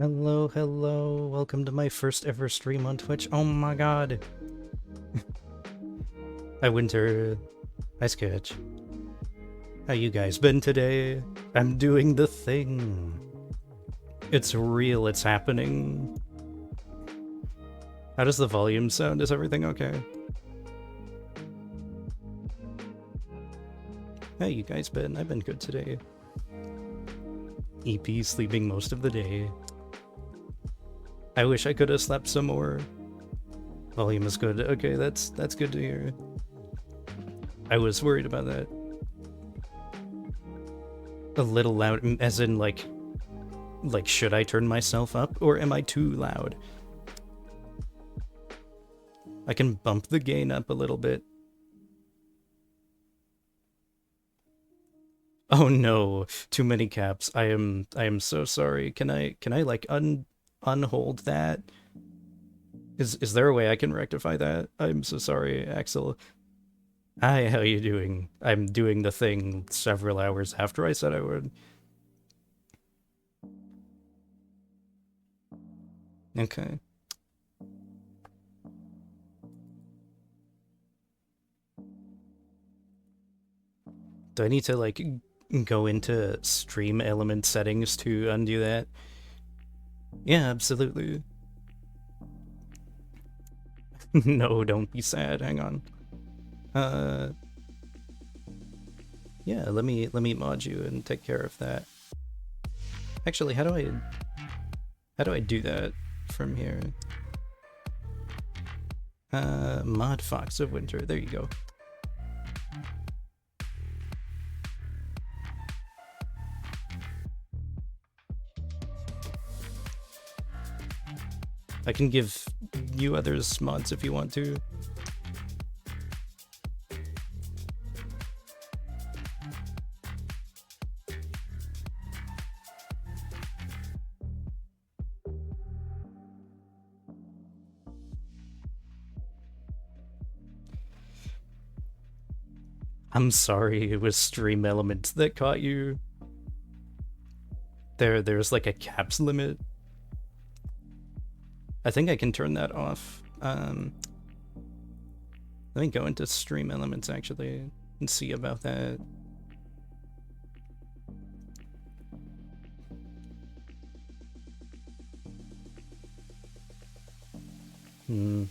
Hello, hello. Welcome to my first ever stream on Twitch. Oh my god. Hi, Winter. Hi, Sketch. How you guys been today? I'm doing the thing. It's real, it's happening. How does the volume sound? Is everything okay? How you guys been? I've been good today. EP sleeping most of the day. I wish I could have slept some more. Volume is good. Okay, that's good to hear. I was worried about that. A little loud, as in like should I turn myself up or am I too loud? I can bump the gain up a little bit. Oh no, too many caps. I am so sorry. Can I like unhold that? Is there a way I can rectify that? I'm so sorry, Axel. Hi, how you doing? I'm doing the thing several hours after I said I would. Okay. Do I need to like go into stream element settings to undo that? Yeah, absolutely. No, don't be sad. Hang on. Yeah, let me mod you and take care of that. Actually, how do I do that from here? Mod Fox of Winter. There you go. I can give you others mods if you want to. I'm sorry, it was stream elements that caught you. There's like a caps limit. I think I can turn that off. Let me go into stream elements actually and see about that. I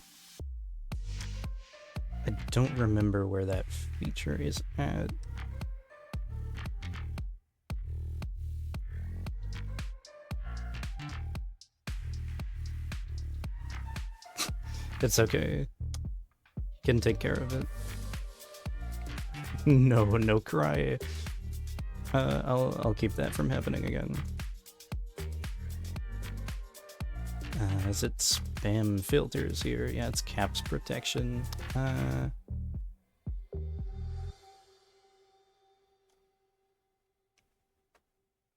don't remember where that feature is at. It's okay. Can take care of it. No cry. I'll keep that from happening again. Is it spam filters here? Yeah, it's caps protection. I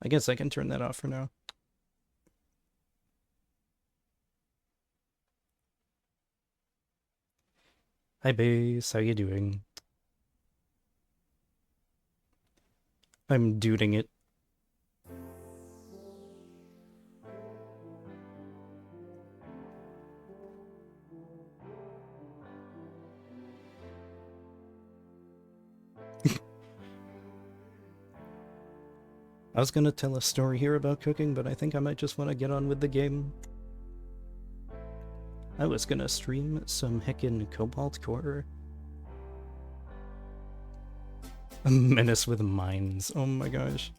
guess I can turn that off for now. Hi Base, how you doing? I'm duding it. I was gonna tell a story here about cooking, but I think I might just want to get on with the game. I was gonna stream some heckin' Cobalt Core. A menace with mines. Oh my gosh.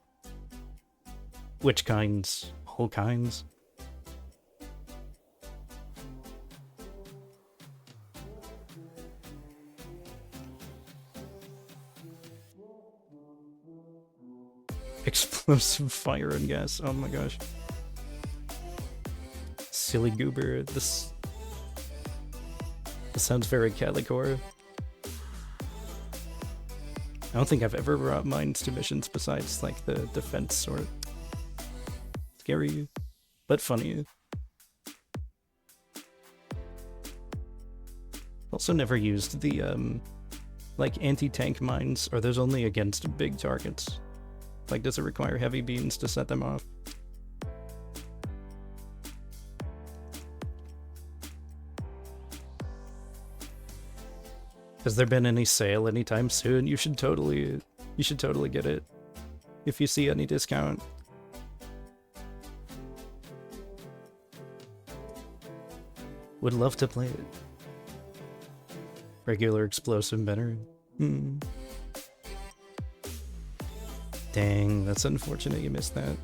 Which kinds? Whole kinds? Explosive fire and gas. Oh my gosh. Silly goober. This sounds very Calicore. I don't think I've ever brought mines to missions besides like the defense sort. Scary, but funny. Also never used the like anti-tank mines. Are those only against big targets? Like, does it require heavy beams to set them off? Has there been any sale anytime soon? You should totally get it if you see any discount. Would love to play it. Regular explosive better. Dang, that's unfortunate you missed that.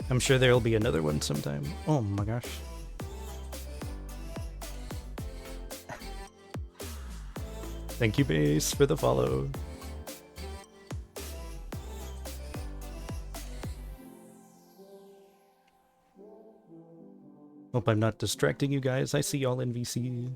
I'm sure there'll be another one sometime. Oh my gosh. Thank you, Base, for the follow. Hope I'm not distracting you guys. I see y'all in VC.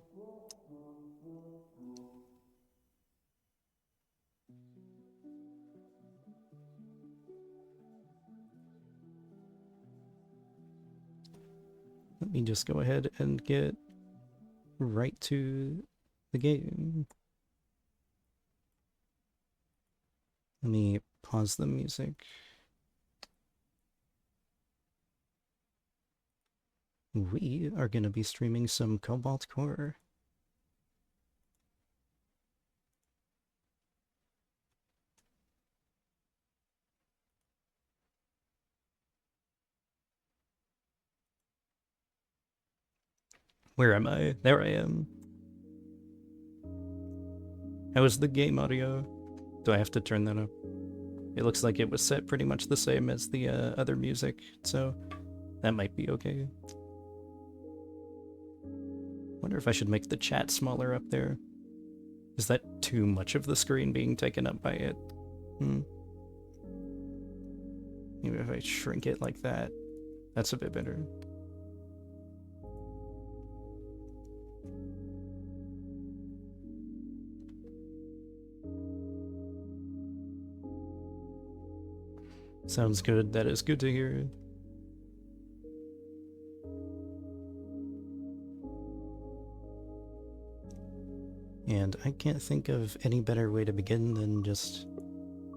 Let me just go ahead and get right to the game. Let me pause the music. We are going to be streaming some Cobalt Core. Where am I? There I am. How is the game audio? Do I have to turn that up? It looks like it was set pretty much the same as the other music, so that might be okay. Wonder if I should make the chat smaller up there. Is that too much of the screen being taken up by it? Maybe if I shrink it like that. That's a bit better. Sounds good. That is good to hear. And I can't think of any better way to begin than just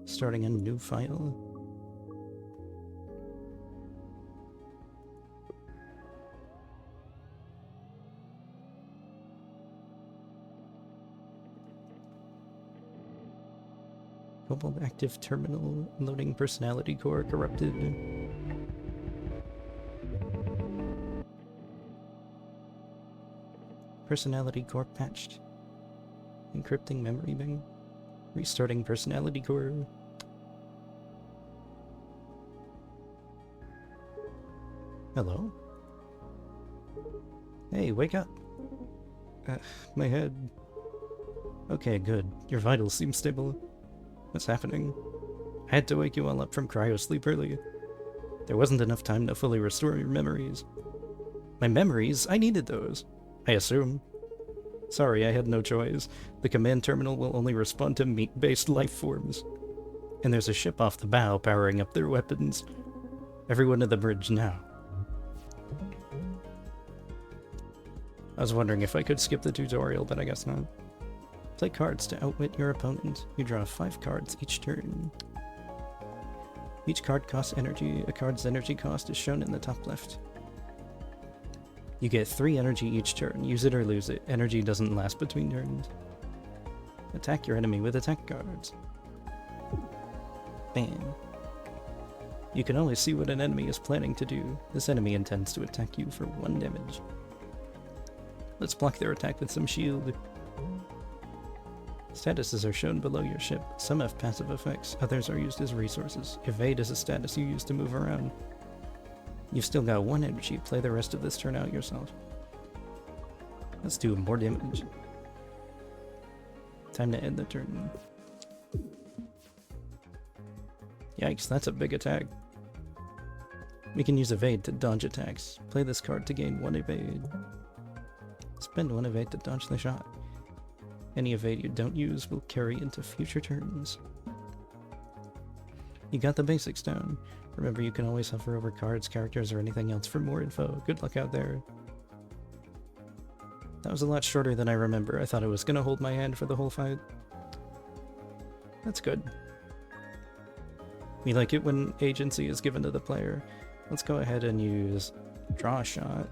starting a new file. Cobalt active terminal loading personality core corrupted. Personality core patched. Encrypting memory bin. Restarting personality core. Hello? Hey, wake up! My head. Okay, good. Your vitals seem stable. What's happening? I had to wake you all up from cryo sleep early. There wasn't enough time to fully restore your memories. My memories? I needed those. I assume. Sorry, I had no choice. The command terminal will only respond to meat-based life forms. And there's a ship off the bow powering up their weapons. Everyone to the bridge now. I was wondering if I could skip the tutorial, but I guess not. Play cards to outwit your opponent. You draw 5 cards each turn. Each card costs energy. A card's energy cost is shown in the top left. You get 3 energy each turn. Use it or lose it. Energy doesn't last between turns. Attack your enemy with attack cards. Bam. You can always see what an enemy is planning to do. This enemy intends to attack you for 1 damage. Let's block their attack with some shield. Statuses are shown below your ship. Some have passive effects, others are used as resources. Evade is a status you use to move around. You've still got 1 energy. Play the rest of this turn out yourself. Let's do more damage. Time to end the turn. Yikes, that's a big attack. We can use evade to dodge attacks. Play this card to gain 1 evade. Spend 1 evade to dodge the shot. Any evade you don't use will carry into future turns. You got the basics down. Remember, you can always hover over cards, characters, or anything else for more info. Good luck out there. That was a lot shorter than I remember. I thought I was gonna hold my hand for the whole fight. That's good. We like it when agency is given to the player. Let's go ahead and use draw shot.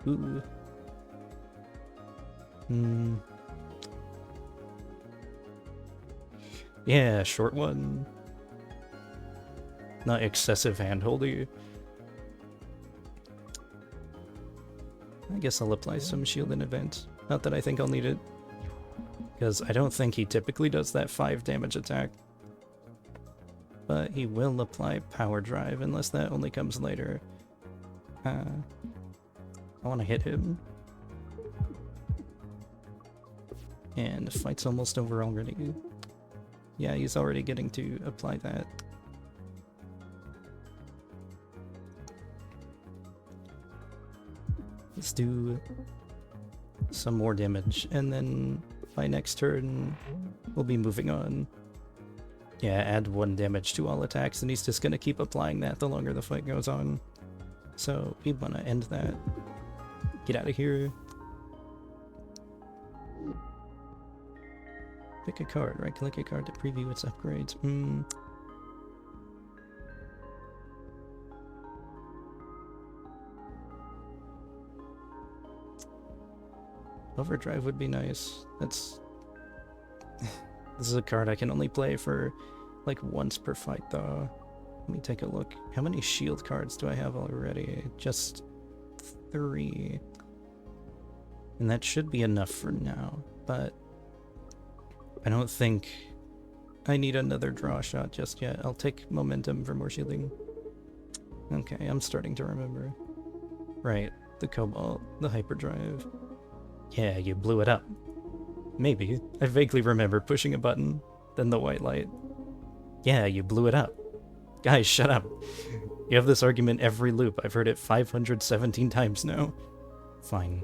Ooh. Yeah, short one. Not excessive handholdy. I guess I'll apply some shield in event. Not that I think I'll need it. Because I don't think he typically does that 5 damage attack. But he will apply power drive unless that only comes later. I want to hit him. And the fight's almost over already. Yeah, he's already getting to apply that. Let's do some more damage, and then by next turn, we'll be moving on. Yeah, add 1 damage to all attacks, and he's just gonna keep applying that the longer the fight goes on. So we wanna end that. Get out of here. Pick a card, right-click a card to preview its upgrades. Overdrive would be nice. That's... This is a card I can only play for like once per fight though. Let me take a look. How many shield cards do I have already? Just 3. And that should be enough for now, but I don't think I need another draw shot just yet. I'll take momentum for more shielding. Okay, I'm starting to remember. Right, the Cobalt, the hyperdrive. Yeah, you blew it up. Maybe. I vaguely remember pushing a button, then the white light. Yeah, you blew it up. Guys, shut up. You have this argument every loop. I've heard it 517 times now. Fine.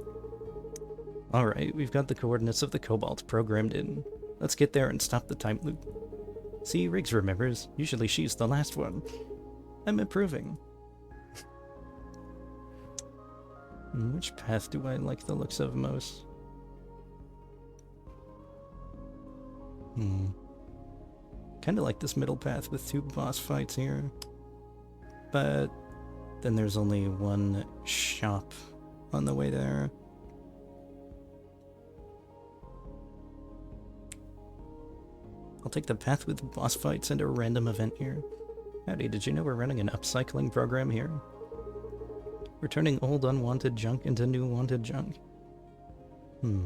Alright, we've got the coordinates of the Cobalt programmed in. Let's get there and stop the time loop. See, Riggs remembers. Usually she's the last one. I'm improving. Which path do I like the looks of most? Kinda like this middle path with 2 boss fights here. But then there's only 1 shop on the way there. I'll take the path with boss fights and a random event here. Howdy, did you know we're running an upcycling program here? We're turning old unwanted junk into new wanted junk. Do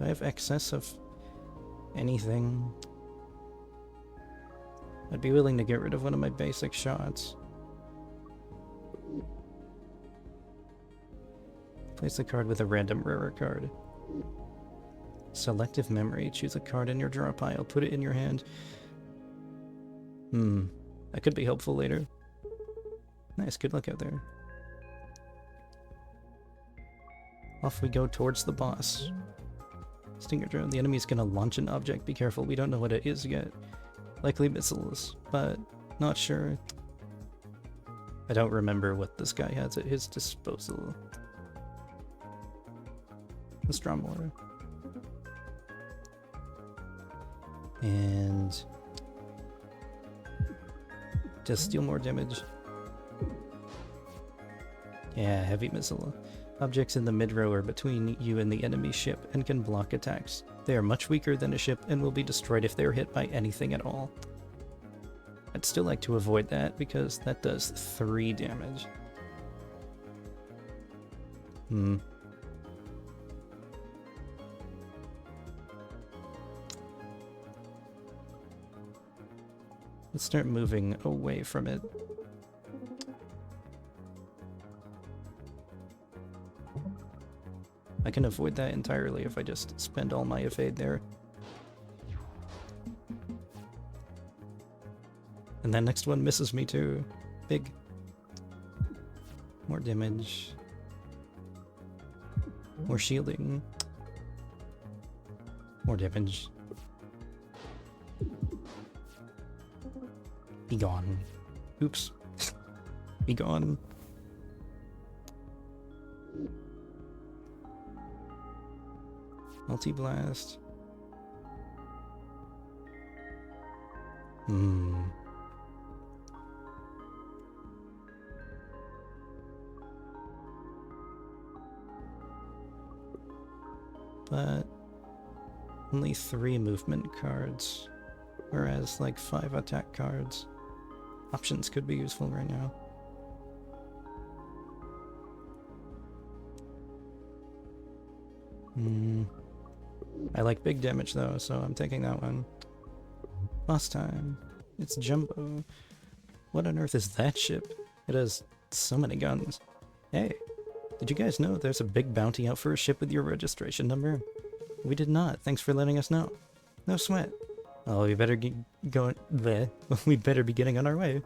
I have excess of anything? I'd be willing to get rid of one of my basic shots. Place a card with a random rarer card. Selective memory. Choose a card in your draw pile. Put it in your hand. That could be helpful later. Nice, good luck out there. Off we go towards the boss. Stinger drone. The enemy's gonna launch an object. Be careful, we don't know what it is yet. Likely missiles, but not sure. I don't remember what this guy has at his disposal. Let's draw more. And just deal more damage. Yeah, heavy missile. Objects in the mid-row are between you and the enemy ship and can block attacks. They are much weaker than a ship and will be destroyed if they are hit by anything at all. I'd still like to avoid that because that does 3 damage. Let's start moving away from it. I can avoid that entirely if I just spend all my evade there. And that next one misses me too. Big. More damage. More shielding. More damage. Be gone. Oops. Be gone. Multi-blast. But only 3 movement cards, whereas like 5 attack cards. Options could be useful right now. I like big damage though, so I'm taking that one. Boss time. It's Jumbo. What on earth is that ship? It has so many guns. Hey, did you guys know there's a big bounty out for a ship with your registration number? We did not. Thanks for letting us know. No sweat. Oh, we better get going there. We better be getting on our way.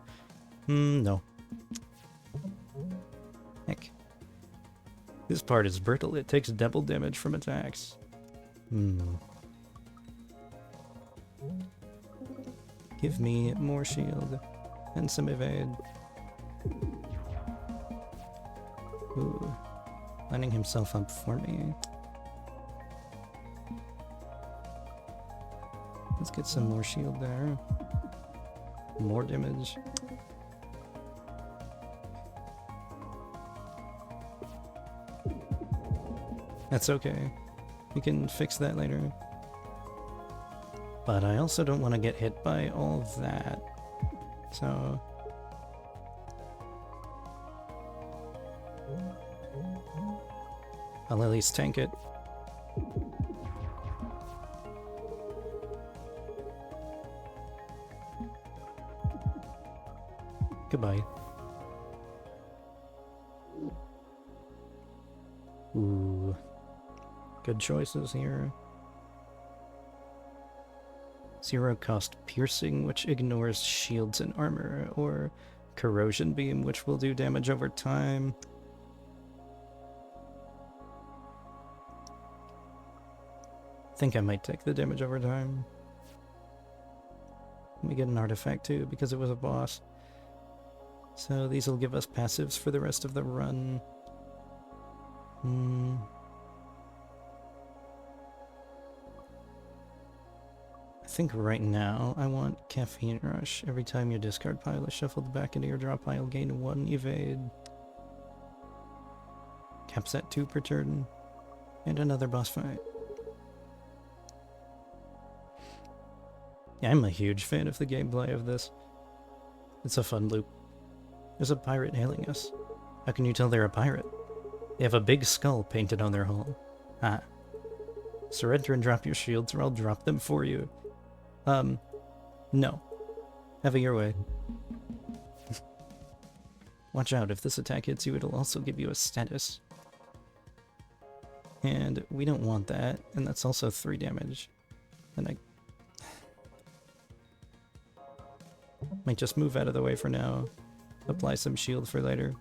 No. Heck. This part is brittle. It takes double damage from attacks. Give me more shield and some evade. Ooh. Lining himself up for me. Let's get some more shield there. More damage. That's okay. We can fix that later. But I also don't want to get hit by all of that. So... I'll at least tank it. Goodbye. Ooh. Good choices here. 0 cost piercing, which ignores shields and armor, or corrosion beam, which will do damage over time. I think I might take the damage over time. Let me get an artifact too, because it was a boss. So these will give us passives for the rest of the run. I think right now I want Caffeine Rush. Every time your discard pile is shuffled back into your draw pile, gain 1 evade. Caps at 2 per turn. And another boss fight. Yeah, I'm a huge fan of the gameplay of this. It's a fun loop. There's a pirate hailing us. How can you tell they're a pirate? They have a big skull painted on their hull. Ah. Surrender and drop your shields or I'll drop them for you. No. Have it your way. Watch out, if this attack hits you, it'll also give you a status. And we don't want that, and that's also 3 damage. And I might just move out of the way for now. Apply some shield for later.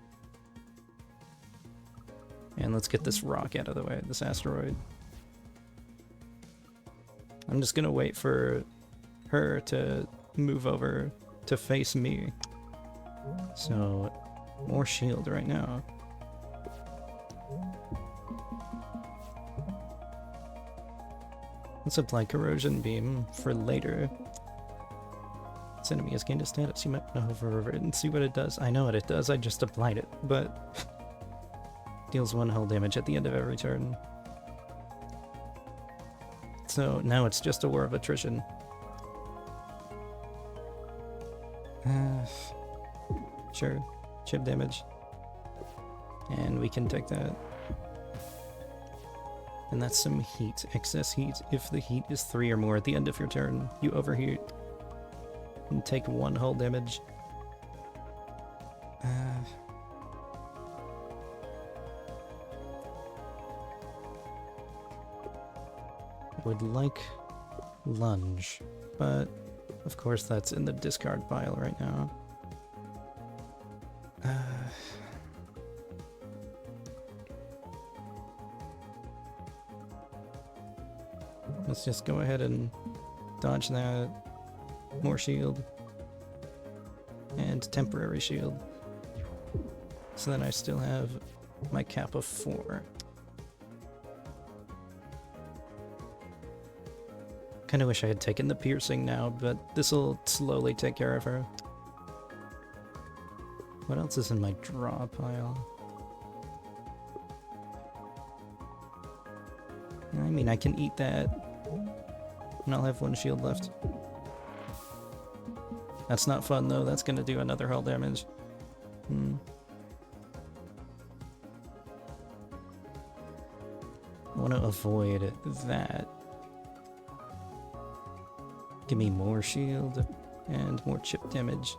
And let's get this rock out of the way, this asteroid. I'm just gonna wait for her to move over to face me. So, more shield right now. Let's apply corrosion beam for later. This enemy has gained a status. You might want to hover over it and see what it does. I know what it does, I just applied it, but deals 1 hull damage at the end of every turn. So now it's just a war of attrition. Sure, chip damage. And we can take that. And that's some heat, excess heat. If the heat is 3 or more at the end of your turn, you overheat. And take 1 hull damage. Would like lunge, but of course that's in the discard pile right now. Let's just go ahead and dodge that. More shield. And temporary shield. So then I still have my cap of 4. Kinda wish I had taken the piercing now, but this'll slowly take care of her. What else is in my draw pile? I mean, I can eat that. And I'll have one shield left. That's not fun though, that's gonna do another hull damage. I want to avoid that. Give me more shield and more chip damage.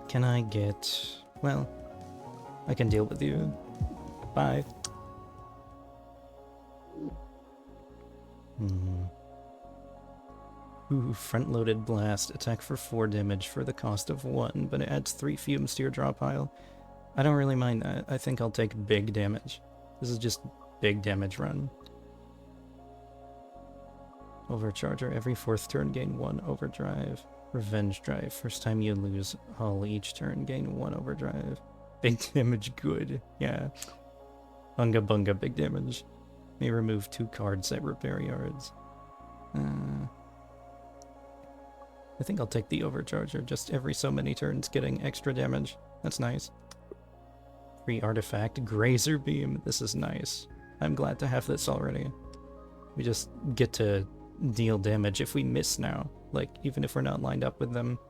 Can I get... well, I can deal with you. Bye. Ooh, front-loaded blast. Attack for 4 damage for the cost of 1, but it adds 3 fumes to your draw pile. I don't really mind that. I think I'll take big damage. This is just big damage run. Overcharger. Every 4th turn gain 1 overdrive. Revenge drive. First time you lose hull each turn gain 1 overdrive. Big damage good. Yeah. Bunga bunga big damage. May remove 2 cards at repair yards. I think I'll take the overcharger, just every so many turns getting extra damage. That's nice. Free artifact, Grazer Beam. This is nice. I'm glad to have this already. We just get to deal damage if we miss now. Like, even if we're not lined up with them.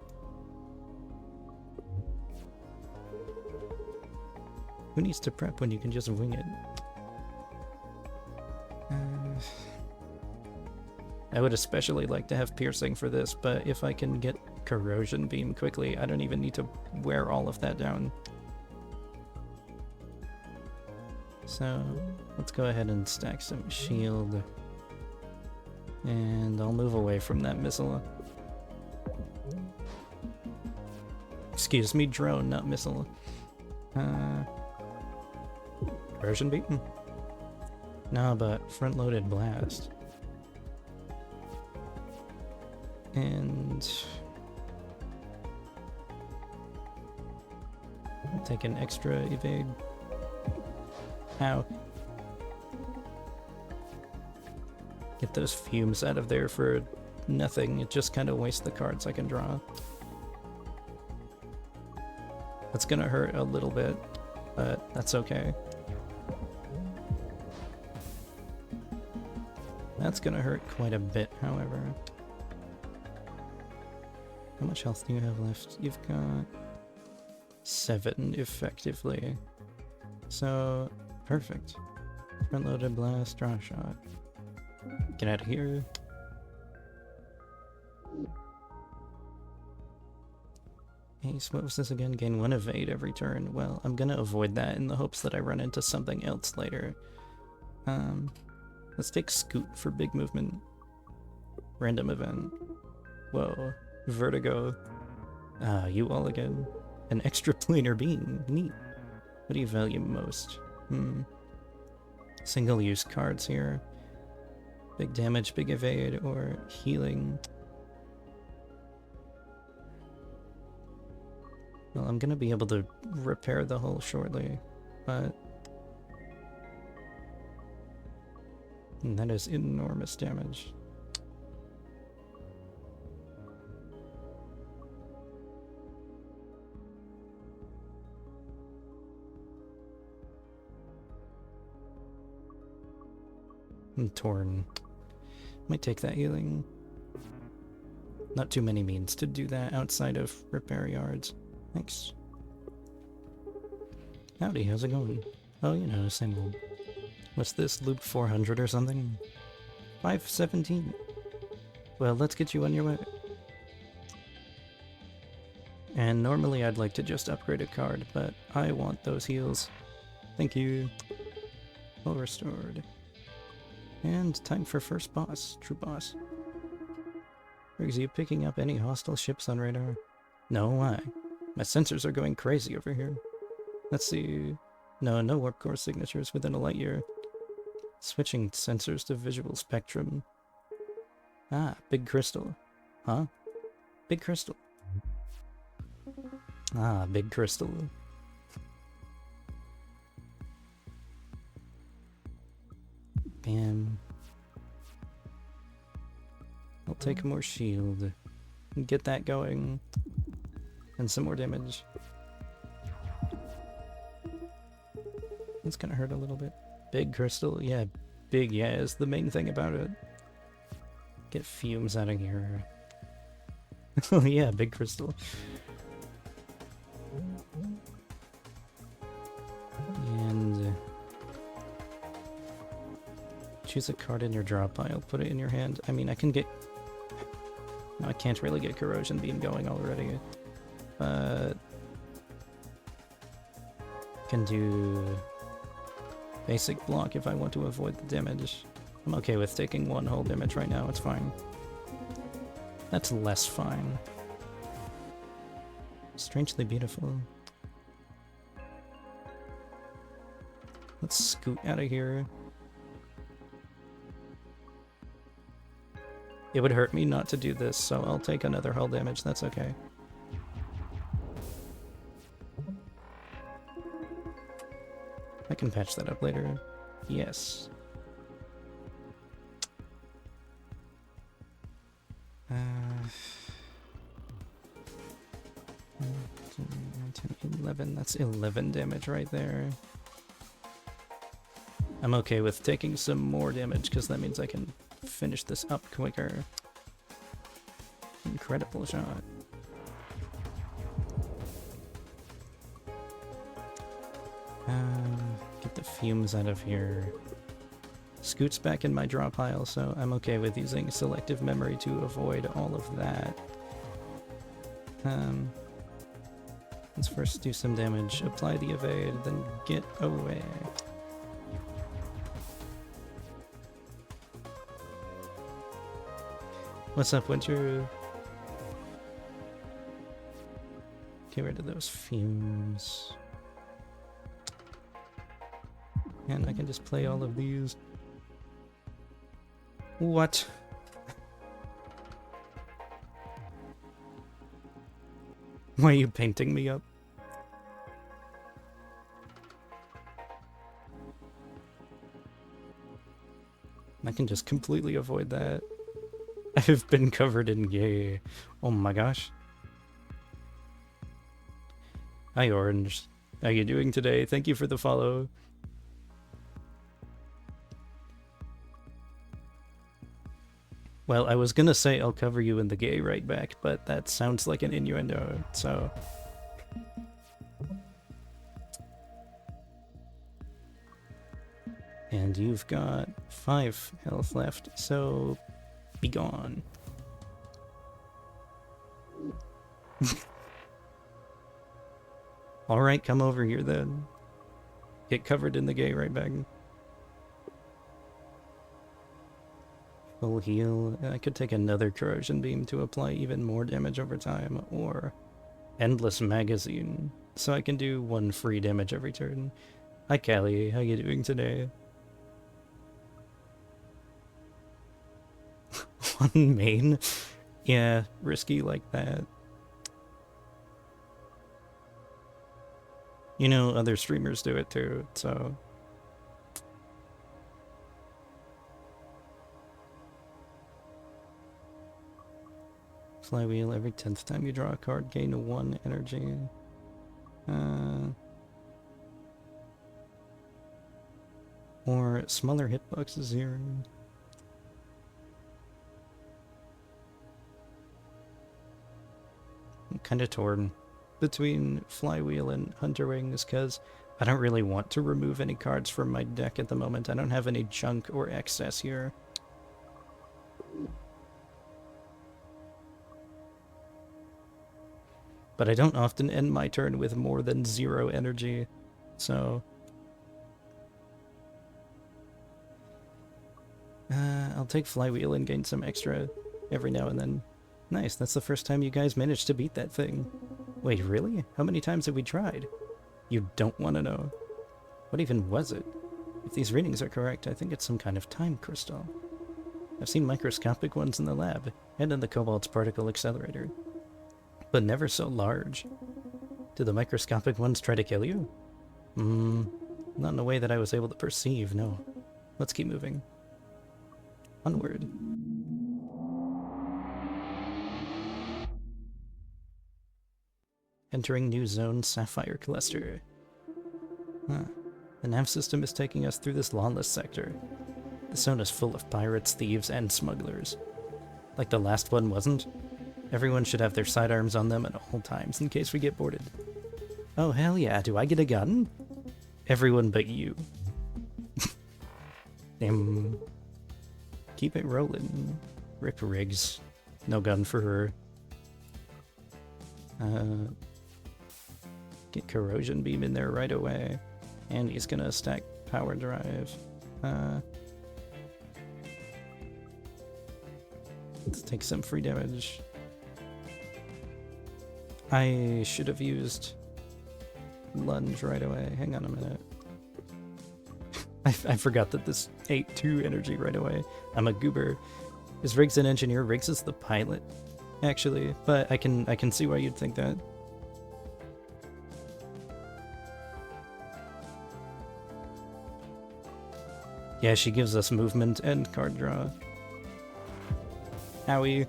Who needs to prep when you can just wing it? I would especially like to have piercing for this, but if I can get corrosion beam quickly, I don't even need to wear all of that down. So let's go ahead and stack some shield. And I'll move away from that missile. Excuse me, drone, not missile. Corrosion beam? No, but front-loaded blast. And I'll take an extra evade. Ow. Get those fumes out of there for nothing. It just kind of wastes the cards I can draw. That's gonna hurt a little bit, but that's okay. That's gonna hurt quite a bit, however. How much health do you have left? You've got 7 effectively. So, perfect. Front-loaded blast, draw shot. Get out of here. Ace, what was this again? Gain 1 evade every turn. Well, I'm gonna avoid that in the hopes that I run into something else later. Let's take Scoot for big movement. Random event. Whoa. Vertigo. Ah, you all again. An extra planar beam. Neat. What do you value most? Single-use cards here. Big damage, big evade, or healing. Well, I'm gonna be able to repair the hull shortly, but... that is enormous damage. I'm torn. Might take that healing. Not too many means to do that outside of repair yards. Thanks. Howdy, how's it going? Oh, you know, same old. What's this, loop 400 or something? 517. Well, let's get you on your way. And normally I'd like to just upgrade a card, but I want those heals. Thank you. All restored. And time for first boss, true boss. Riggs, are you picking up any hostile ships on radar? No, why? My sensors are going crazy over here. Let's see. No warp core signatures within a light year. Switching sensors to visual spectrum. Ah, big crystal. Huh? Big crystal. Ah, big crystal. Bam. I'll take more shield. Get that going. And some more damage. It's gonna hurt a little bit. Big crystal? Yeah, big, yeah, is the main thing about it. Get fumes out of here. Oh yeah, big crystal. And choose a card in your draw pile, put it in your hand. I mean, I can get... No, I can't really get Corrosion Beam going already. Can do basic block if I want to avoid the damage. I'm okay with taking one whole damage right now, it's fine. That's less fine. Strangely beautiful. Let's scoot out of here. It would hurt me not to do this, so I'll take another hull damage, that's okay. I can patch that up later. Yes. 11, that's 11 damage right there. I'm okay with taking some more damage because that means I can finish this up quicker. Incredible shot. Get the fumes out of here. Scoot's back in my draw pile, so I'm okay with using selective memory to avoid all of that. Let's first do some damage, apply the evade, then get away. What's up, Winter? Get rid of those fumes. And I can just play all of these. What? Why are you painting me up? I can just completely avoid that. I've been covered in gay. Oh my gosh. Hi Orange. How you doing today? Thank you for the follow. Well, I was gonna say I'll cover you in the gay right back, but that sounds like an innuendo, so... And you've got 5 health left, so... be gone. Alright, come over here then. Get covered in the gay right back. Full heal. I could take another corrosion beam to apply even more damage over time, or endless magazine, so I can do 1 free damage every turn. Hi Callie, how you doing today? One main? Yeah, risky like that. You know, other streamers do it too, so... Flywheel, every 10th time you draw a card, gain 1 energy. Or smaller hitboxes here. I'm kind of torn between Flywheel and Hunter Wings because I don't really want to remove any cards from my deck at the moment. I don't have any junk or excess here. But I don't often end my turn with more than 0 energy, so... I'll take Flywheel and gain some extra every now and then. Nice, that's the first time you guys managed to beat that thing. Wait, really? How many times have we tried? You don't want to know. What even was it? If these readings are correct, I think it's some kind of time crystal. I've seen microscopic ones in the lab, and in the Cobalt's particle accelerator. But never so large. Did the microscopic ones try to kill you? Not in a way that I was able to perceive, no. Let's keep moving. Onward. Entering new zone, Sapphire Cluster. Huh. The nav system is taking us through this lawless sector. The zone is full of pirates, thieves, and smugglers. Like the last one wasn't. Everyone should have their sidearms on them at all times in case we get boarded. Oh hell yeah, do I get a gun? Everyone but you. Keep it rolling. Rip Riggs. No gun for her. Get Corrosion Beam in there right away. And he's gonna stack Power Drive. Let's take some free damage. I should have used Lunge right away. Hang on a minute. I forgot that this ate 2 energy right away. I'm a goober. Is Riggs an engineer? Riggs is the pilot, actually. But I can see why you'd think that. Yeah, she gives us movement and card draw. Owie.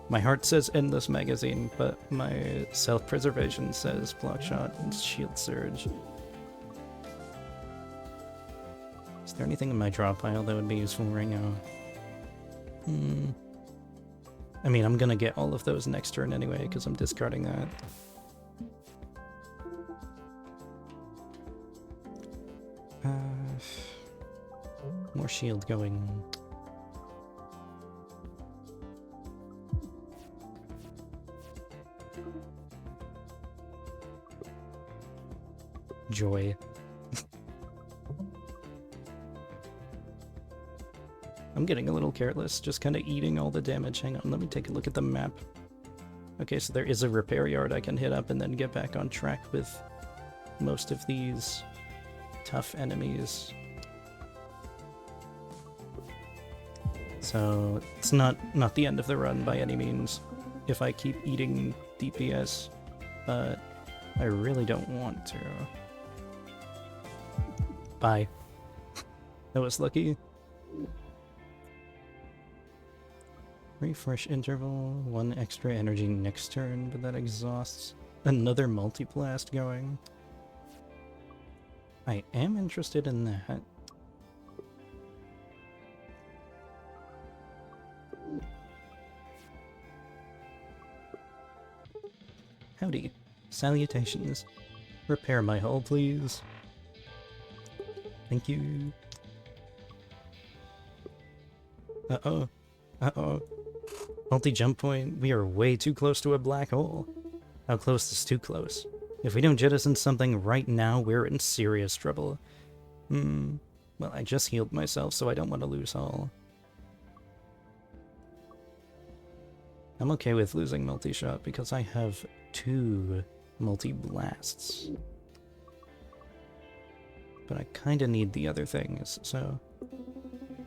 My heart says Endless Magazine, but my self-preservation says Block Shot and Shield Surge. Is there anything in my draw pile that would be useful right now? I mean, I'm gonna get all of those next turn anyway, because I'm discarding that. More shield going. Joy. I'm getting a little careless, just kind of eating all the damage. Hang on, let me take a look at the map. Okay, so there is a repair yard I can hit up and then get back on track with most of these tough enemies. So it's not the end of the run by any means if I keep eating DPS, but I really don't want to. Bye. That was lucky. Refresh interval, 1 extra energy next turn, but that exhausts. Another multi-blast going. I am interested in that. Howdy. Salutations. Repair my hull, please. Thank you. Uh-oh. Uh-oh. Multi-jump point. We are way too close to a black hole. How close is too close? If we don't jettison something right now, we're in serious trouble. Well, I just healed myself, so I don't want to lose hull. I'm okay with losing multi-shot because I have 2 multi-blasts. But I kinda need the other things, so...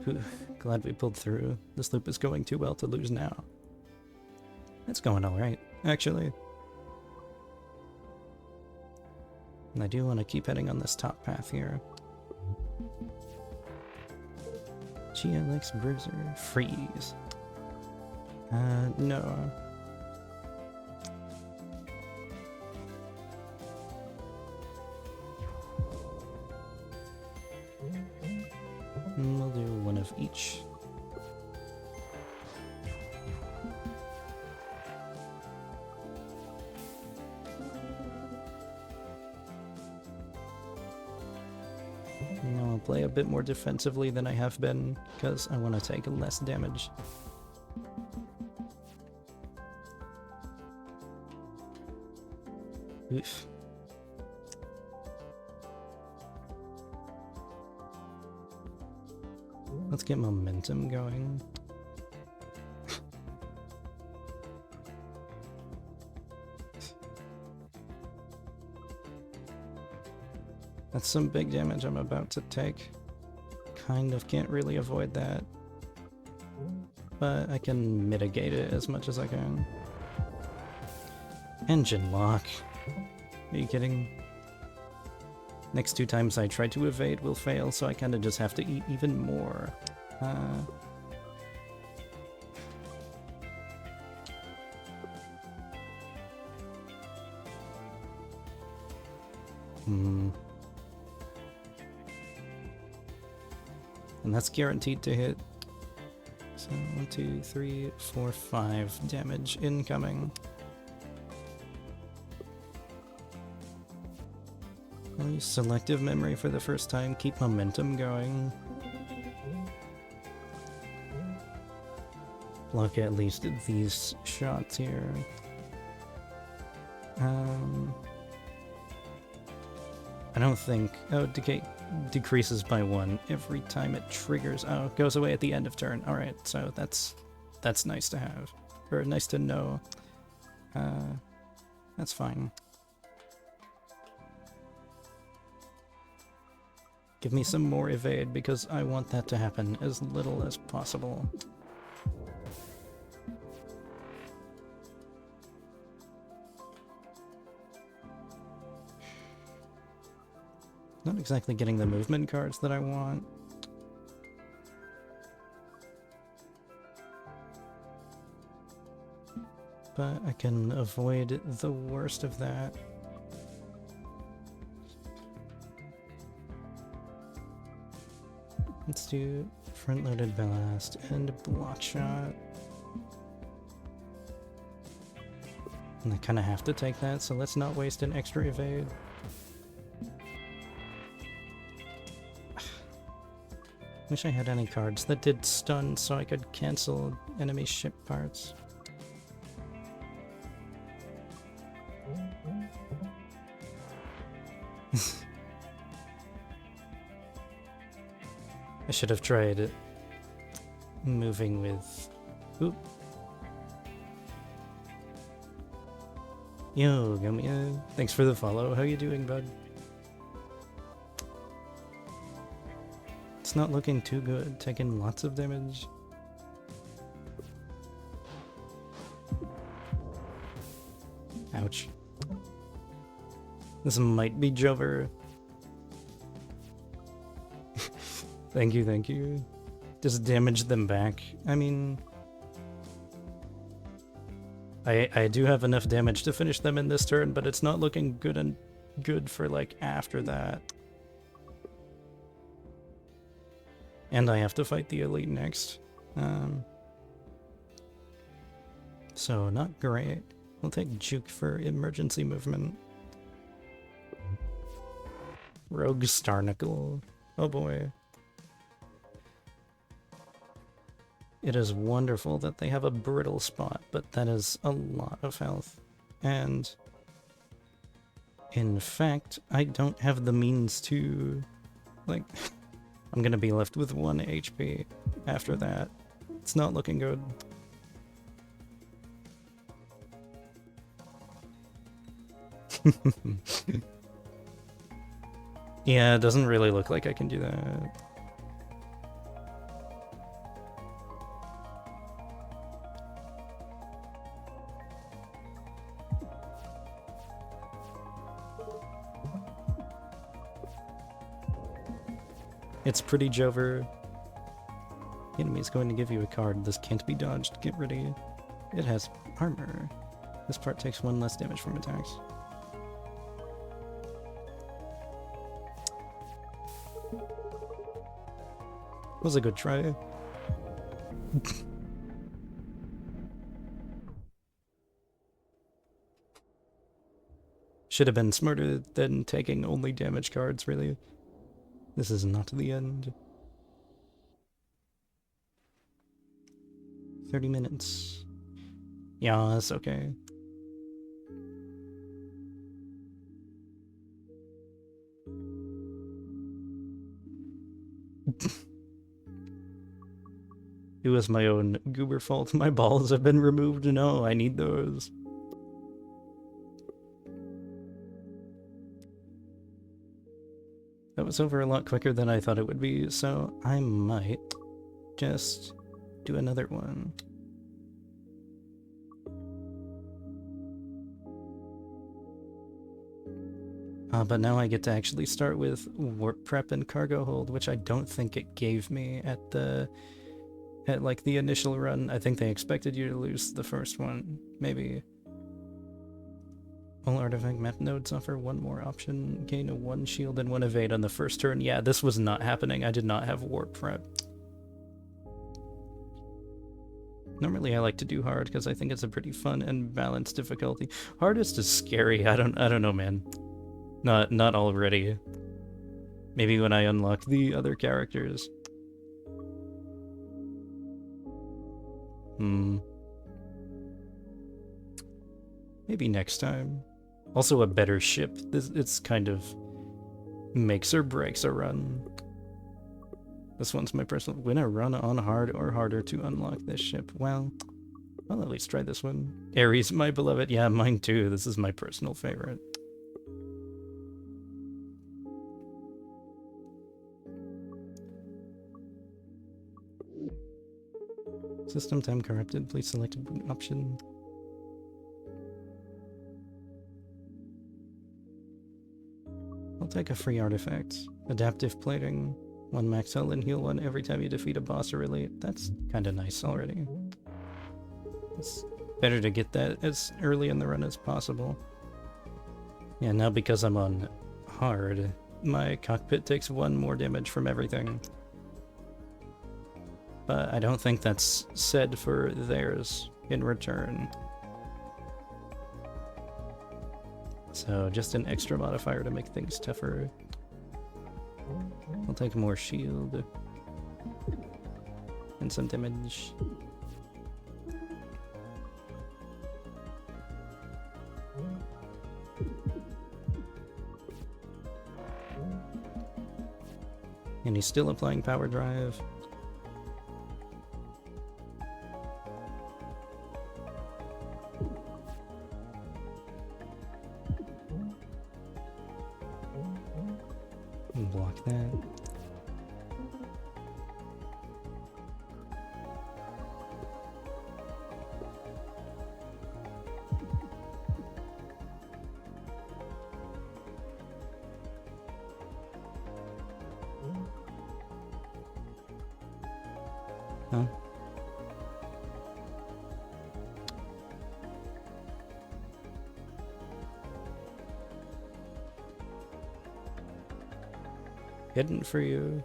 Whew, glad we pulled through. This loop is going too well to lose now. It's going alright, actually. And I do want to keep heading on this top path here. GLX Bruiser. Freeze. No. We'll do one of each. Now I'll play a bit more defensively than I have been, because I want to take less damage. Oof. Let's get momentum going. That's some big damage I'm about to take. Kind of can't really avoid that. But I can mitigate it as much as I can. Engine lock. Are you kidding? Next 2 times I try to evade will fail, so I kind of just have to eat even more. And that's guaranteed to hit. So 1, 2, 3, 4, 5 damage incoming. I'll use selective memory for the first time, keep momentum going. Block at least these shots here. I don't think... Oh, decay decreases by 1 every time it triggers. Oh, it goes away at the end of turn. Alright, so that's nice to have. Or nice to know. That's fine. Give me some more evade, because I want that to happen as little as possible. Not exactly getting the movement cards that I want. But I can avoid the worst of that. Let's do front-loaded blast and block shot. And I kind of have to take that, so let's not waste an extra evade. Wish I had any cards that did stun so I could cancel enemy ship parts. I should have tried moving with... Oop. Yo, Gumia. Thanks for the follow. How you doing, bud? It's not looking too good. Taking lots of damage. Ouch. This might be Jover. Thank you, thank you. Just damage them back. I mean... I do have enough damage to finish them in this turn, but it's not looking good for, like, after that. And I have to fight the elite next. So, not great. We'll take Juke for emergency movement. Rogue Starnicle. Oh boy. It is wonderful that they have a brittle spot, but that is a lot of health. And in fact, I don't have the means to, like, I'm gonna be left with 1 HP after that. It's not looking good. Yeah, it doesn't really look like I can do that. It's pretty Jover. The enemy is going to give you a card. This can't be dodged. Get ready. It has armor. This part takes 1 less damage from attacks. Was a good try. Should have been smarter than taking only damage cards, really. This is not the end. 30 minutes. Yeah, that's okay. It was my own goober fault. My balls have been removed. No, I need those. That was over a lot quicker than I thought it would be, so I might just do another one. But now I get to actually start with warp prep and cargo hold, which I don't think it gave me at like the initial run. I think they expected you to lose the first one, maybe. All artifact map nodes offer one more option. Gain a 1 shield and 1 evade on the first turn. Yeah, this was not happening. I did not have warp prep. Normally I like to do hard because I think it's a pretty fun and balanced difficulty. Hardest is scary. I don't know, man. Not already. Maybe when I unlock the other characters. Maybe next time. Also a better ship. It's kind of makes or breaks a run. This one's my personal... Win a run on hard or harder to unlock this ship. Well, I'll at least try this one. Ares, my beloved. Yeah, mine too. This is my personal favorite. System time corrupted. Please select a boot option. I'll take a free artifact. Adaptive plating. 1 max health and heal 1 every time you defeat a boss or elite. That's kinda nice already. It's better to get that as early in the run as possible. Yeah, now because I'm on hard, my cockpit takes 1 more damage from everything. But I don't think that's said for theirs in return. So just an extra modifier to make things tougher. I'll take more shield. And some damage. And he's still applying power drive. Block that. Huh? Hidden for you.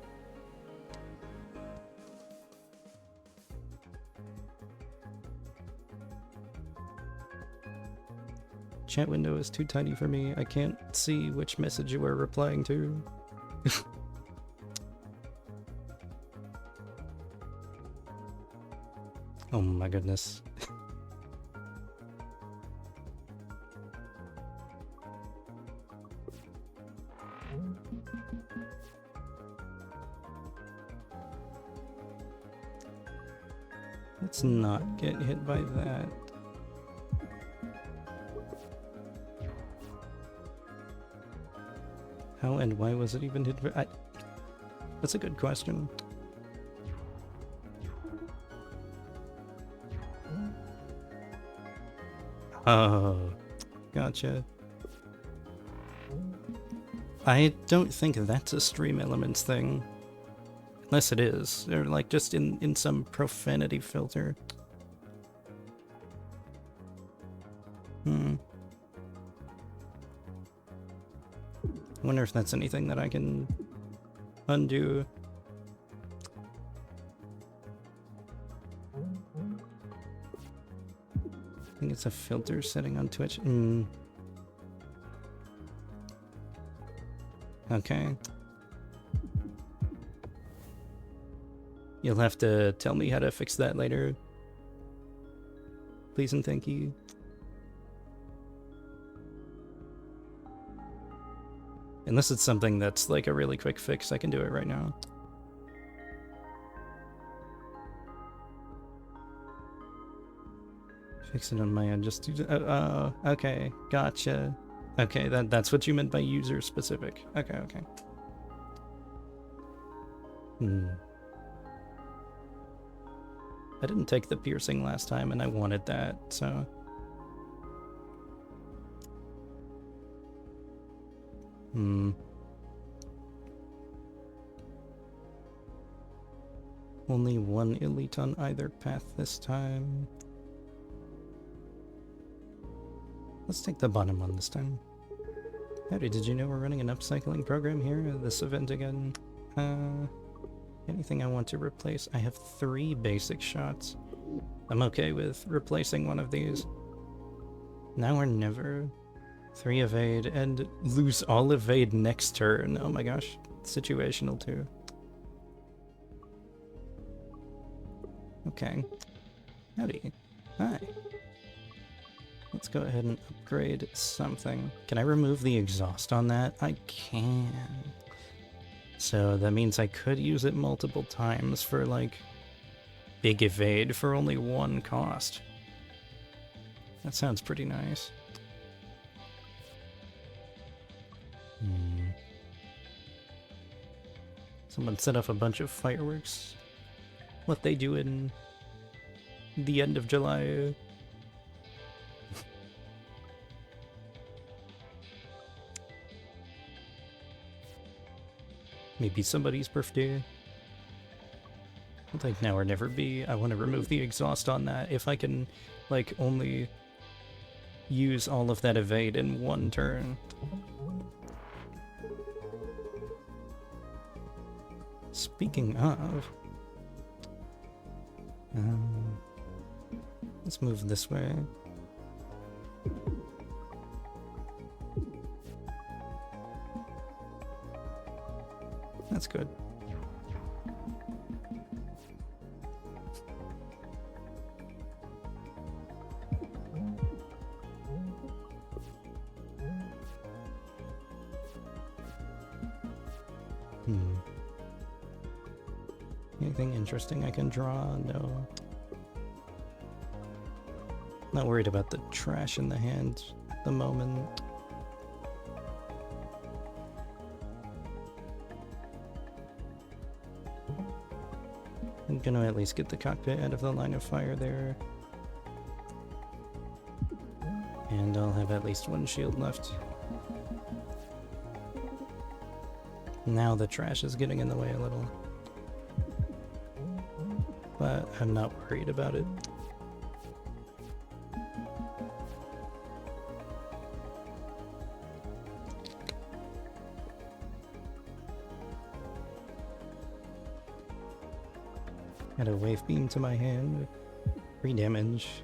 Chat window is too tiny for me. I can't see which message you are replying to. Oh my goodness. Let's not get hit by that. How and why was it even hit? That's a good question. Oh, gotcha. I don't think that's a stream elements thing. Unless it is. Or like just in some profanity filter. I wonder if that's anything that I can undo. I think it's a filter setting on Twitch. Okay. You'll have to tell me how to fix that later. Please and thank you. Unless it's something that's like a really quick fix, I can do it right now. Fix it on my end, just do... okay, gotcha. Okay, that's what you meant by user specific. Okay, okay. I didn't take the piercing last time, and I wanted that, so... Hmm. Only one elite on either path this time. Let's take the bottom one this time. Howdy, did you know we're running an upcycling program here at this event again? Anything I want to replace? I have 3 basic shots. I'm okay with replacing one of these. Now or never. 3 evade and lose all evade next turn. Oh my gosh. Situational too. Okay. Howdy. Hi. Let's go ahead and upgrade something. Can I remove the exhaust on that? I can. So that means I could use it multiple times for, like, big evade for only 1 cost. That sounds pretty nice. Someone set off a bunch of fireworks. What they do in the end of July. Maybe somebody's birthday. Like now or never be. I want to remove the exhaust on that. If I can, like, only use all of that evade in 1 turn. Speaking of, let's move this way. That's good. Anything interesting I can draw? No. Not worried about the trash in the hand at the moment. I'm gonna at least get the cockpit out of the line of fire there. And I'll have at least 1 shield left. Now the trash is getting in the way a little. But I'm not worried about it. Add a wave beam to my hand. 3 damage.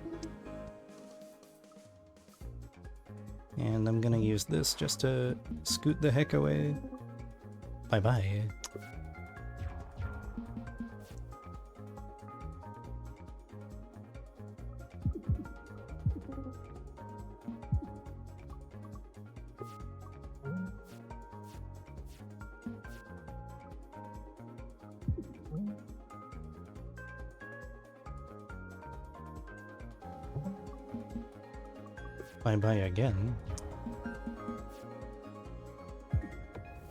And I'm gonna use this just to scoot the heck away. Bye-bye. Bye-bye again.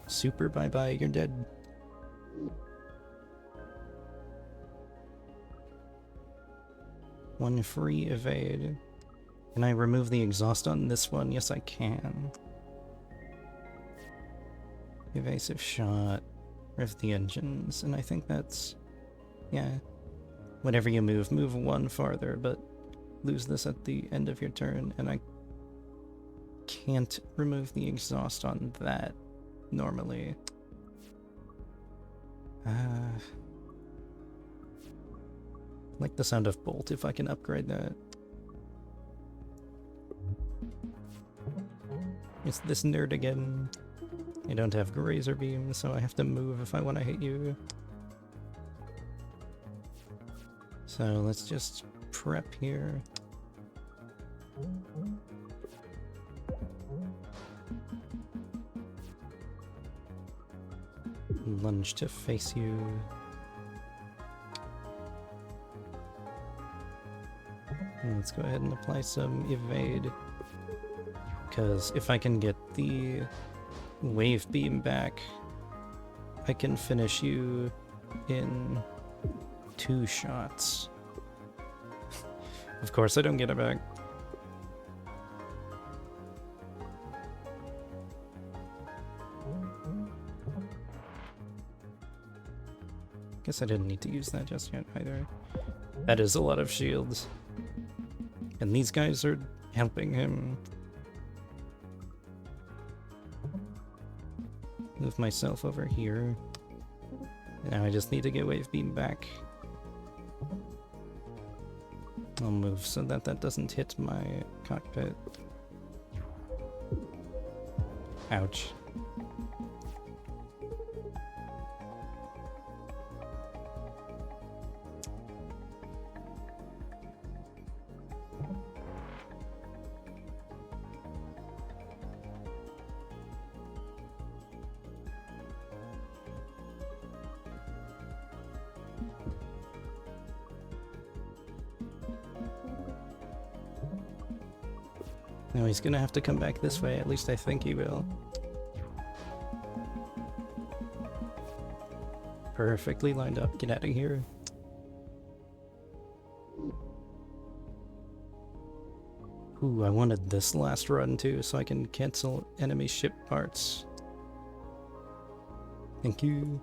Super bye-bye, you're dead. One free evade. Can I remove the exhaust on this one? Yes, I can. Evasive shot. Rev the engines. And I think that's... yeah. Whenever you move 1 farther, but lose this at the end of your turn. And I can't remove the exhaust on that normally. Like the sound of bolt if I can upgrade that. It's this nerd again. I don't have Grazer Beam, so I have to move if I want to hit you. So let's just prep here. Lunge to face you. And let's go ahead and apply some evade. Because if I can get the wave beam back, I can finish you in 2 shots. Of course I don't get it back. Guess I didn't need to use that just yet either. That is a lot of shields. And these guys are helping him. Move myself over here. Now I just need to get wave beam back. I'll move so that that doesn't hit my cockpit. Ouch. No, he's gonna have to come back this way, at least I think he will. Perfectly lined up, get out of here. Ooh, I wanted this last run too, so I can cancel enemy ship parts. Thank you.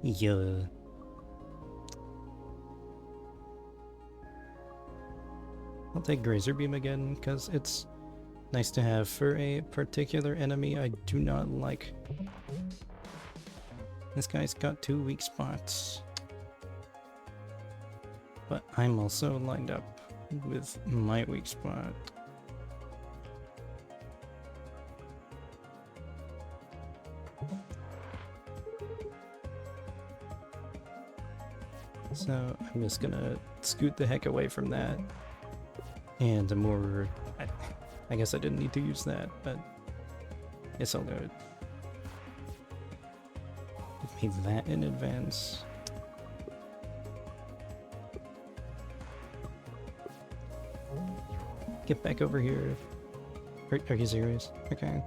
Yeah. I'll take Grazer Beam again, because it's nice to have for a particular enemy I do not like. This guy's got 2 weak spots. But I'm also lined up with my weak spot. So I'm just gonna scoot the heck away from that. And a more... I guess I didn't need to use that, but guess I'll do it. Give me that in advance. Get back over here. Are you serious? Okay.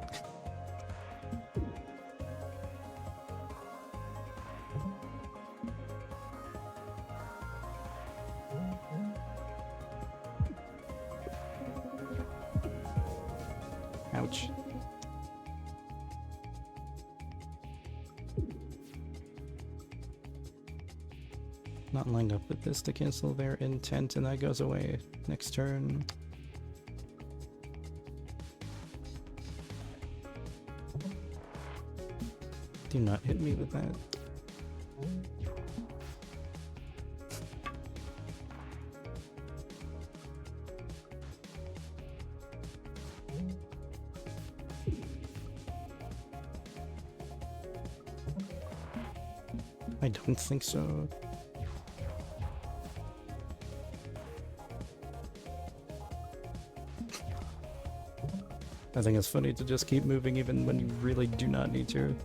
Ouch. Not lined up with this to cancel their intent, and that goes away next turn. Do not hit me with that. I don't think so. I think it's funny to just keep moving even when you really do not need to.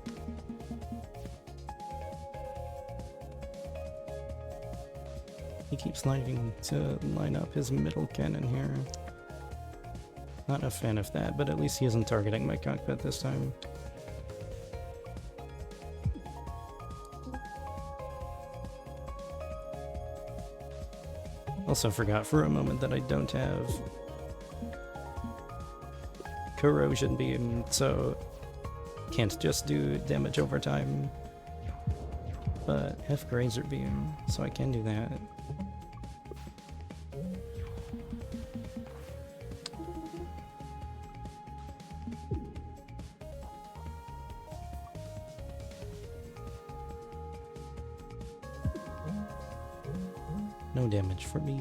He keeps lining to line up his middle cannon here. Not a fan of that, but at least he isn't targeting my cockpit this time. Also forgot for a moment that I don't have corrosion beam, so can't just do damage over time. But have Grazer beam, so I can do that. No damage for me.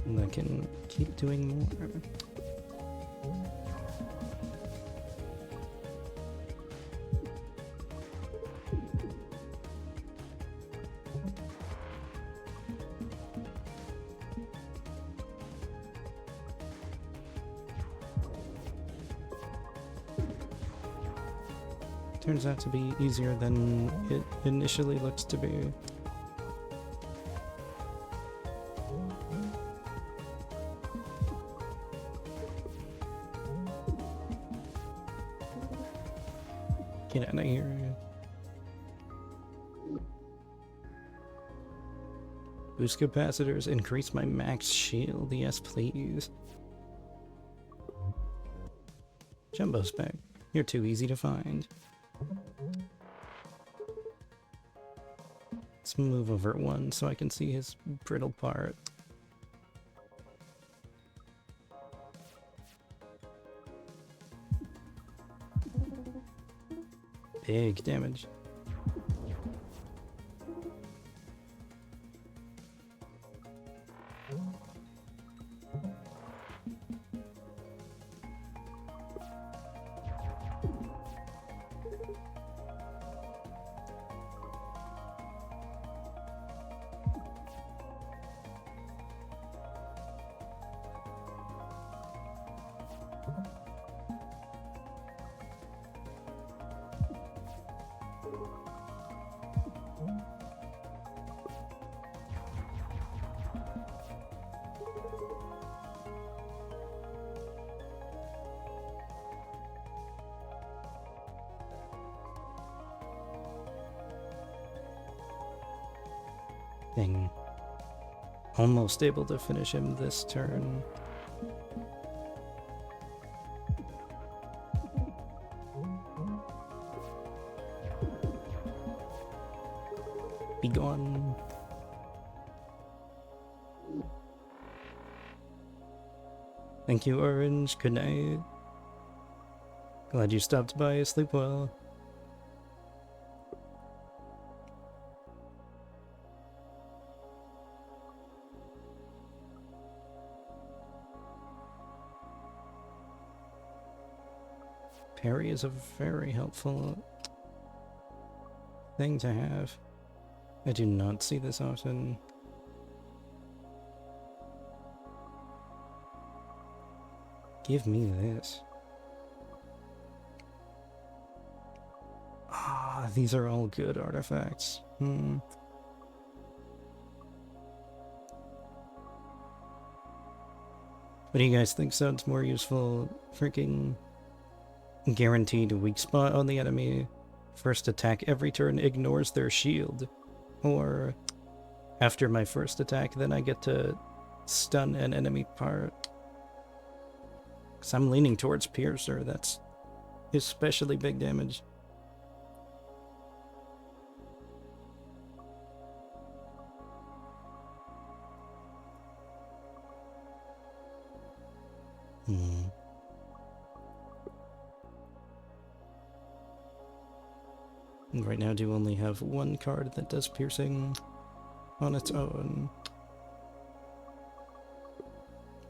And I can keep doing more. Turns out to be easier than it initially looks to be. Get out of here. Boost capacitors, increase my max shield. Yes, please. Jumbo spec. You're too easy to find. Let's move over one so I can see his brittle part. Big damage. Thing. Almost able to finish him this turn. Be gone. Thank you, Orange. Good night. Glad you stopped by. Sleep well. Parry is a very helpful thing to have. I do not see this often. Give me this. Ah, these are all good artifacts. What do you guys think sounds more useful? Freaking guaranteed weak spot on the enemy. First attack every turn ignores their shield. Or after my first attack, then I get to stun an enemy part. Because I'm leaning towards Piercer, that's especially big damage. And right now do only have one card that does piercing on its own.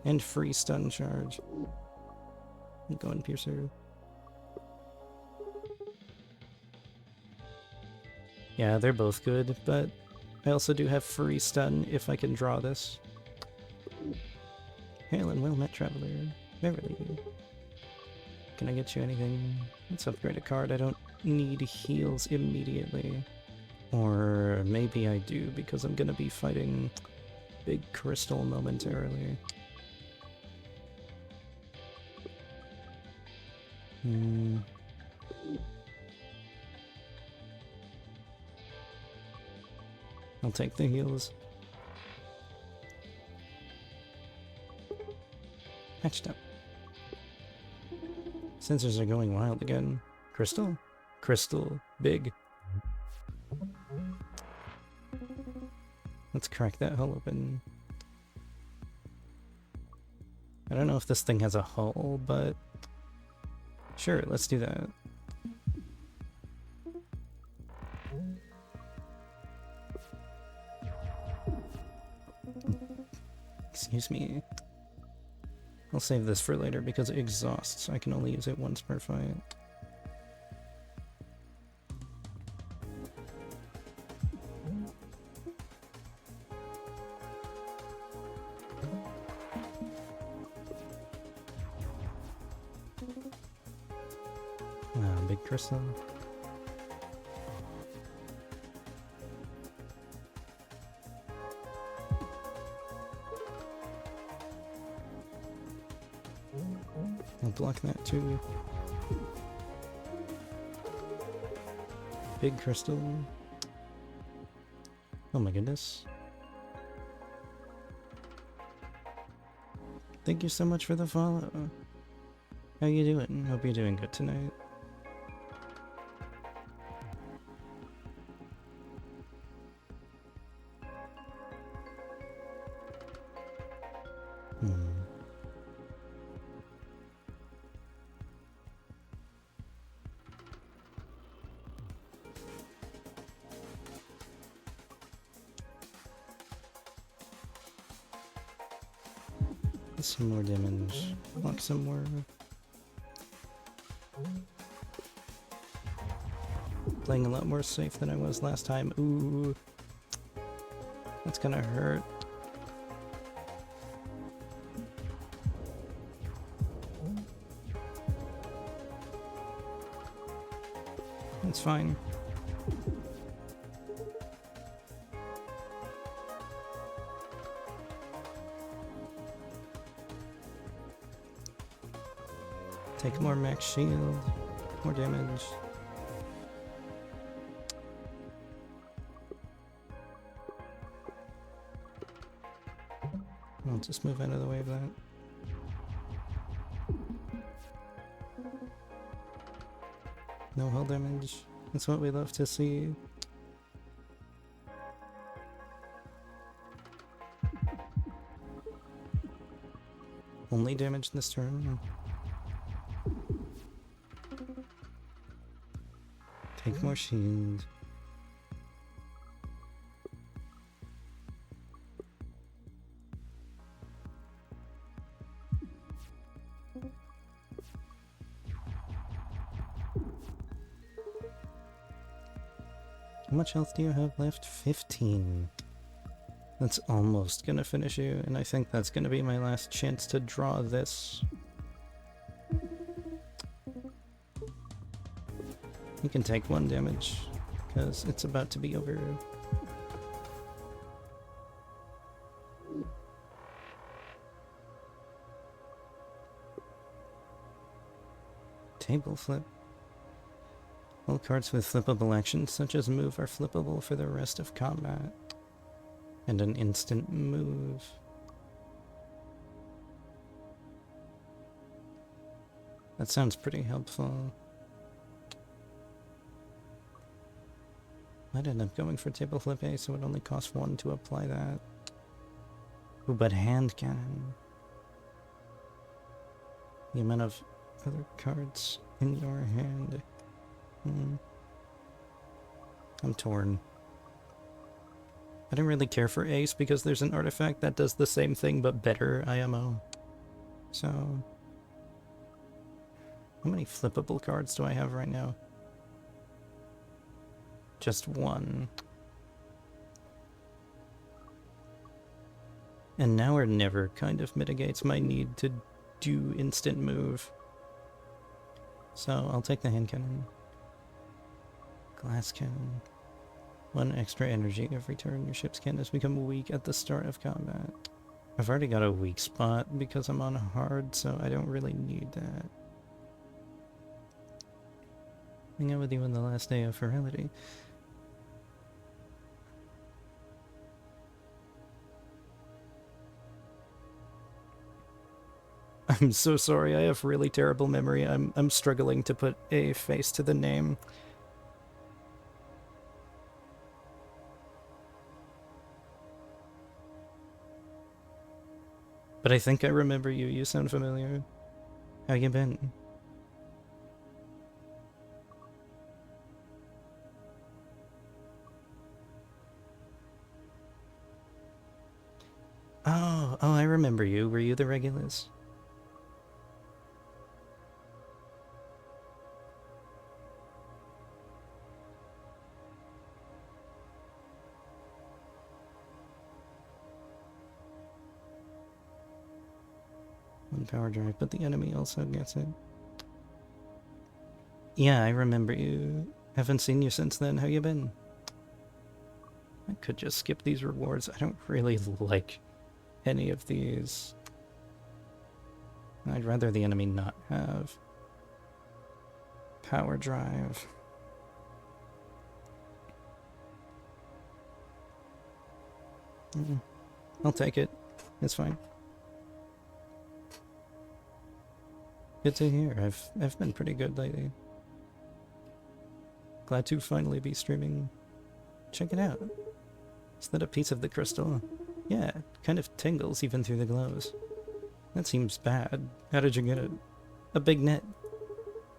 And free stun charge. Go on, Piercer. Yeah, they're both good, but I also do have free stun if I can draw this. Hail and well met, Traveler. Verily. Can I get you anything? Let's upgrade a card. I don't need heals immediately. Or maybe I do, because I'm gonna be fighting Big Crystal momentarily. I'll take the heals. Patched up. Sensors are going wild again. Crystal? Crystal. Big. Let's crack that hull open. I don't know if this thing has a hull, but sure, let's do that. Excuse me. I'll save this for later because it exhausts. I can only use it once per fight. Big crystal. I'll block that too. Big crystal. Oh my goodness. Thank you so much for the follow. How you doing? Hope you're doing good tonight. Some more damage. Block some more. Playing a lot more safe than I was last time. Ooh. That's gonna hurt. It's fine. Take more max shield. More damage. I'll just move out of the way of that. No hull damage. That's what we love to see. Only damage this turn. Take more shield. How much health do you have left? 15. That's almost gonna finish you, and I think that's gonna be my last chance to draw this. You can take 1 damage, because it's about to be over. Table flip. All cards with flippable actions, such as move, are flippable for the rest of combat. And an instant move. That sounds pretty helpful. I'd end up going for table flip A, so it only costs 1 to apply that. Ooh, but hand cannon. The amount of other cards in your hand. I'm torn. I don't really care for Ace because there's an artifact that does the same thing but better IMO. So, how many flippable cards do I have right now? Just 1. And now or never kind of mitigates my need to do instant move. So I'll take the hand cannon. Glass cannon. 1 extra energy every turn. Your ship's cannons become weak at the start of combat. I've already got a weak spot because I'm on hard, so I don't really need that. Hang out with you on the last day of Ferality. I'm so sorry, I have really terrible memory. I'm struggling to put a face to the name. But I think I remember you. You sound familiar. How you been? Oh, I remember you. Were you the Regulus? Power drive, but the enemy also gets it. Yeah, I remember you. Haven't seen you since then. How you been? I could just skip these rewards. I don't really like any of these. I'd rather the enemy not have power drive. I'll take it. It's fine. Good to hear. I've been pretty good lately. Glad to finally be streaming. Check it out. Is that a piece of the crystal? Yeah, it kind of tingles even through the glows. That seems bad. How did you get it? A big net.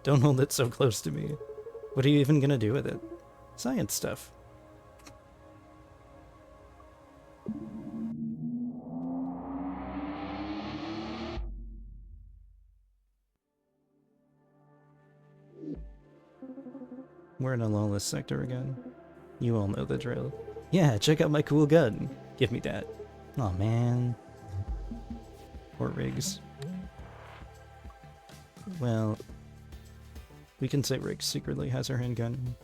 Don't hold it so close to me. What are you even gonna do with it? Science stuff. We're in a lawless sector again. You all know the drill. Yeah, check out my cool gun. Give me that. Aw, man. Or Riggs. Well, we can say Riggs secretly has her handgun.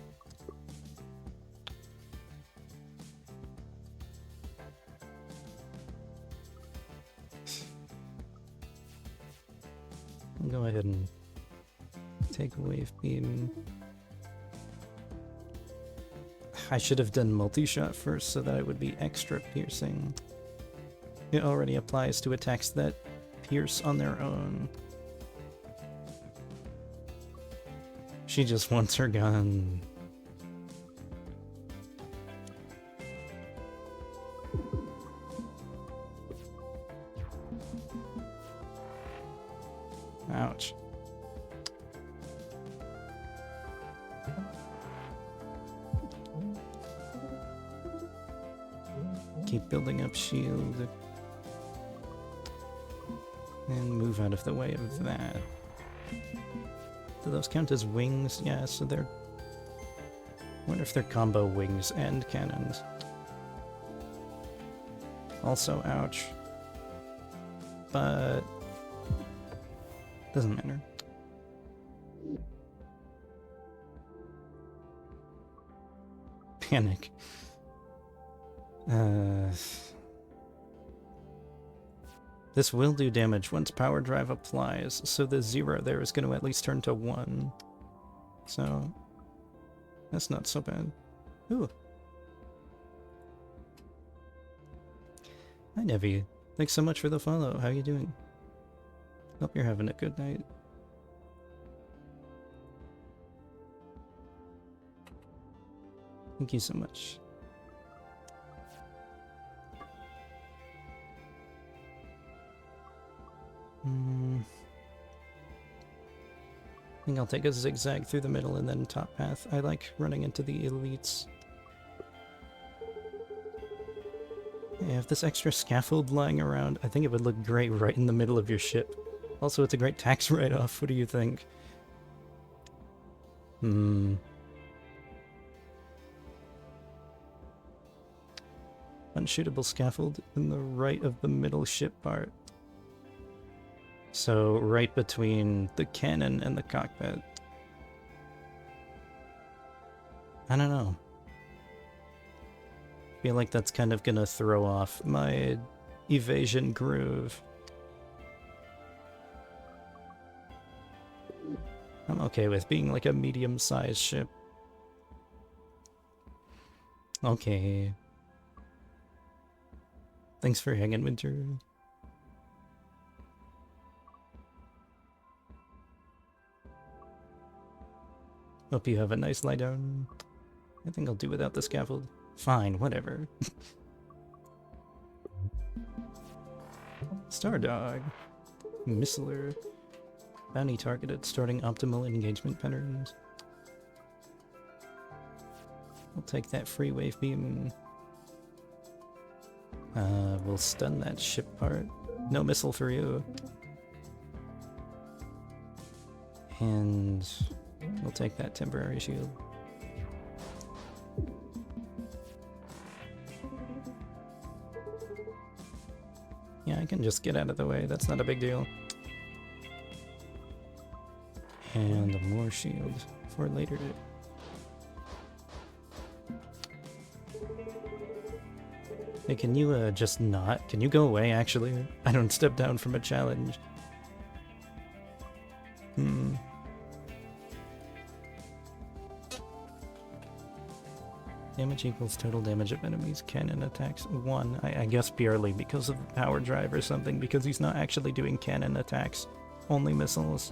I'll go ahead and take a wave beam. I should have done multi-shot first so that it would be extra piercing. It already applies to attacks that pierce on their own. She just wants her gun. Ouch. Keep building up shield. And move out of the way of that. Do those count as wings? Yeah, so they're... I wonder if they're combo wings and cannons. Also, ouch. But... doesn't matter. Panic. This will do damage once power drive applies, so the 0 there is going to at least turn to 1. So, that's not so bad. Ooh. Hi, Nevi. Thanks so much for the follow. How you doing? Hope you're having a good night. Thank you so much. I think I'll take a zigzag through the middle and then top path. I like running into the elites. I have this extra scaffold lying around. I think it would look great right in the middle of your ship. Also, it's a great tax write-off. What do you think? Unshootable scaffold in the right of the middle ship part. So, right between the cannon and the cockpit. I don't know. Feel like that's kind of gonna throw off my evasion groove. I'm okay with being like a medium-sized ship. Okay. Thanks for hanging, Winter. Hope you have a nice lie down. I think I'll do without the scaffold. Fine, whatever. Stardog. Missler. Bounty targeted, starting optimal engagement patterns. I'll take that free wave beam. We'll stun that ship part. No missile for you. And we'll take that temporary shield. Yeah, I can just get out of the way. That's not a big deal. And more shield for later. Hey, can you just not? Can you go away, actually? I don't step down from a challenge. Damage equals total damage of enemies. Cannon attacks 1. I guess purely because of the power drive or something, because he's not actually doing cannon attacks. Only missiles.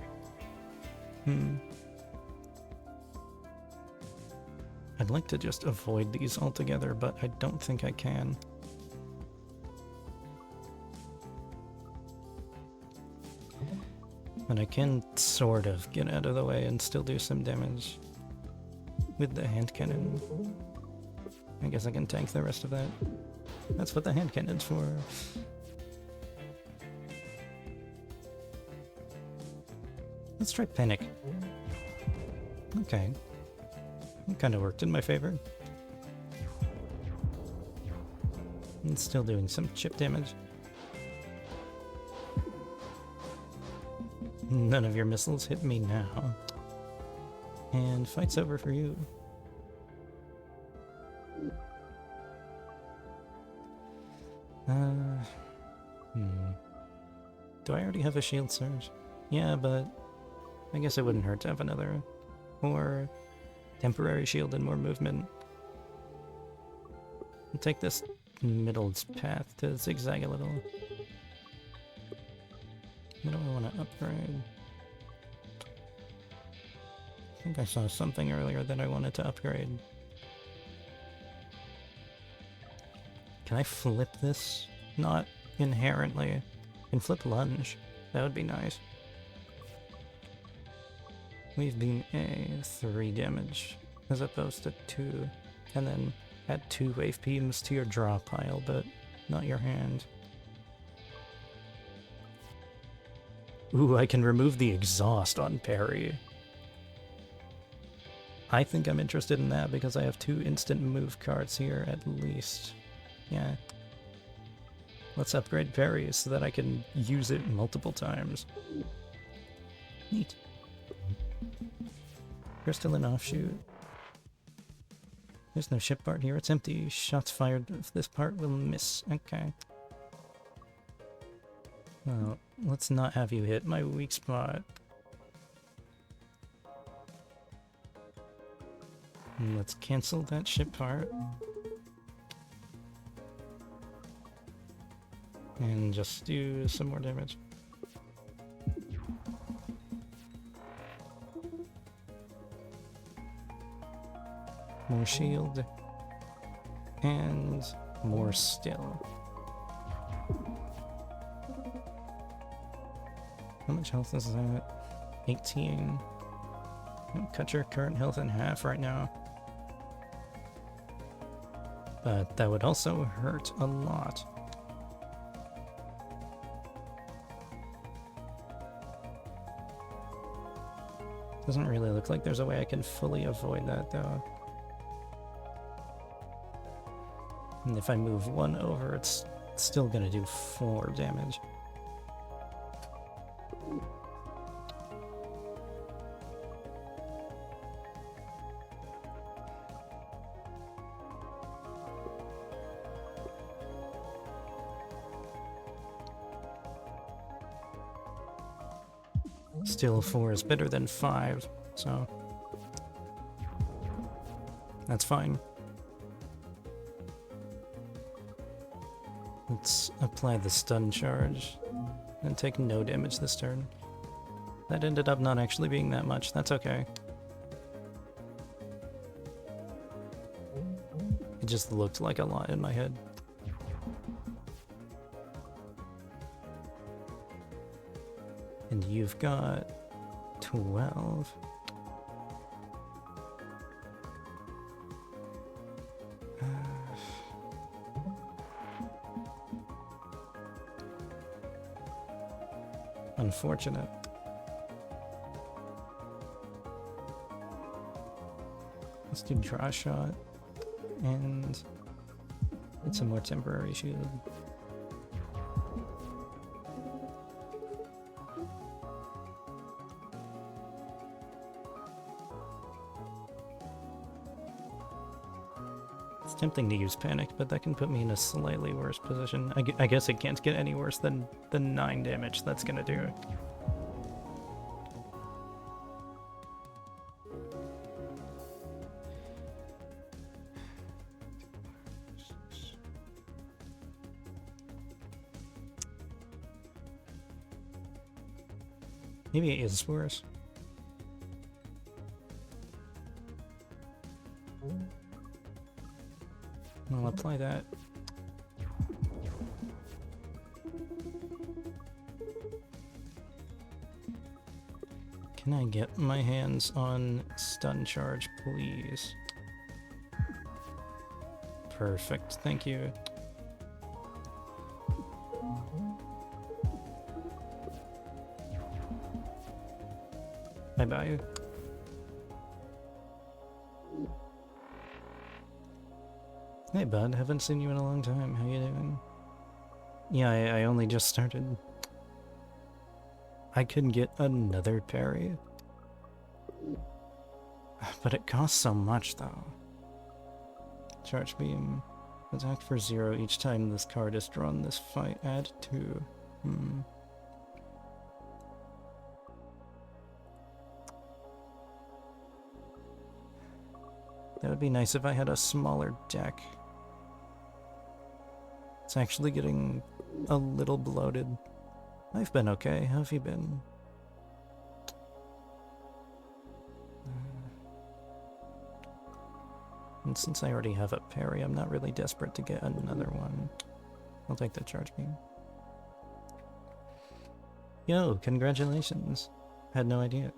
Hmm. I'd like to just avoid these altogether, but I don't think I can. But I can sort of get out of the way and still do some damage with the hand cannon. I guess I can tank the rest of that. That's what the hand cannon's for. Let's try Panic. Okay. It kind of worked in my favor. And still doing some chip damage. None of your missiles hit me now. And fight's over for you. Do I already have a shield surge? Yeah, but I guess it wouldn't hurt to have another. Or temporary shield and more movement. I'll take this middle path to zigzag a little. What do I want to upgrade? I think I saw something earlier that I wanted to upgrade. Can I flip this? Not inherently. I can flip lunge. That would be nice. We've been a 3 damage as opposed to 2. And then add 2 wave beams to your draw pile, but not your hand. Ooh, I can remove the exhaust on parry. I think I'm interested in that because I have 2 instant move cards here at least. Yeah. Let's upgrade parry so that I can use it multiple times. Neat. Crystalline offshoot. There's no ship part here, it's empty. Shots fired of this part will miss. Okay. Well, let's not have you hit my weak spot. And let's cancel that ship part. And just do some more damage. More shield. And more still. How much health is that? 18. Cut your current health in half right now. But that would also hurt a lot. Doesn't really look like there's a way I can fully avoid that though. And if I move 1 over, it's still gonna do 4 damage. Still 4 is better than 5, so that's fine. Let's apply the stun charge and take no damage this turn. That ended up not actually being that much, that's okay. It just looked like a lot in my head. And you've got 12. Unfortunate. Let's do draw shot and get some more temporary shield. It's tempting to use panic, but that can put me in a slightly worse position. I guess it can't get any worse than the 9 damage that's gonna do. Maybe it is worse. I'll apply that. Can I get my hands on stun charge, please? Perfect, thank you. Bye-bye. Hey bud, haven't seen you in a long time. How you doing? Yeah, I only just started. I could get another parry. But it costs so much though. Charge beam. Attack for 0 each time this card is drawn this fight. Add 2. That would be nice if I had a smaller deck. It's actually getting a little bloated. I've been okay. How have you been? And since I already have a parry, I'm not really desperate to get another one. I'll take the charge beam. Yo, congratulations. Had no idea.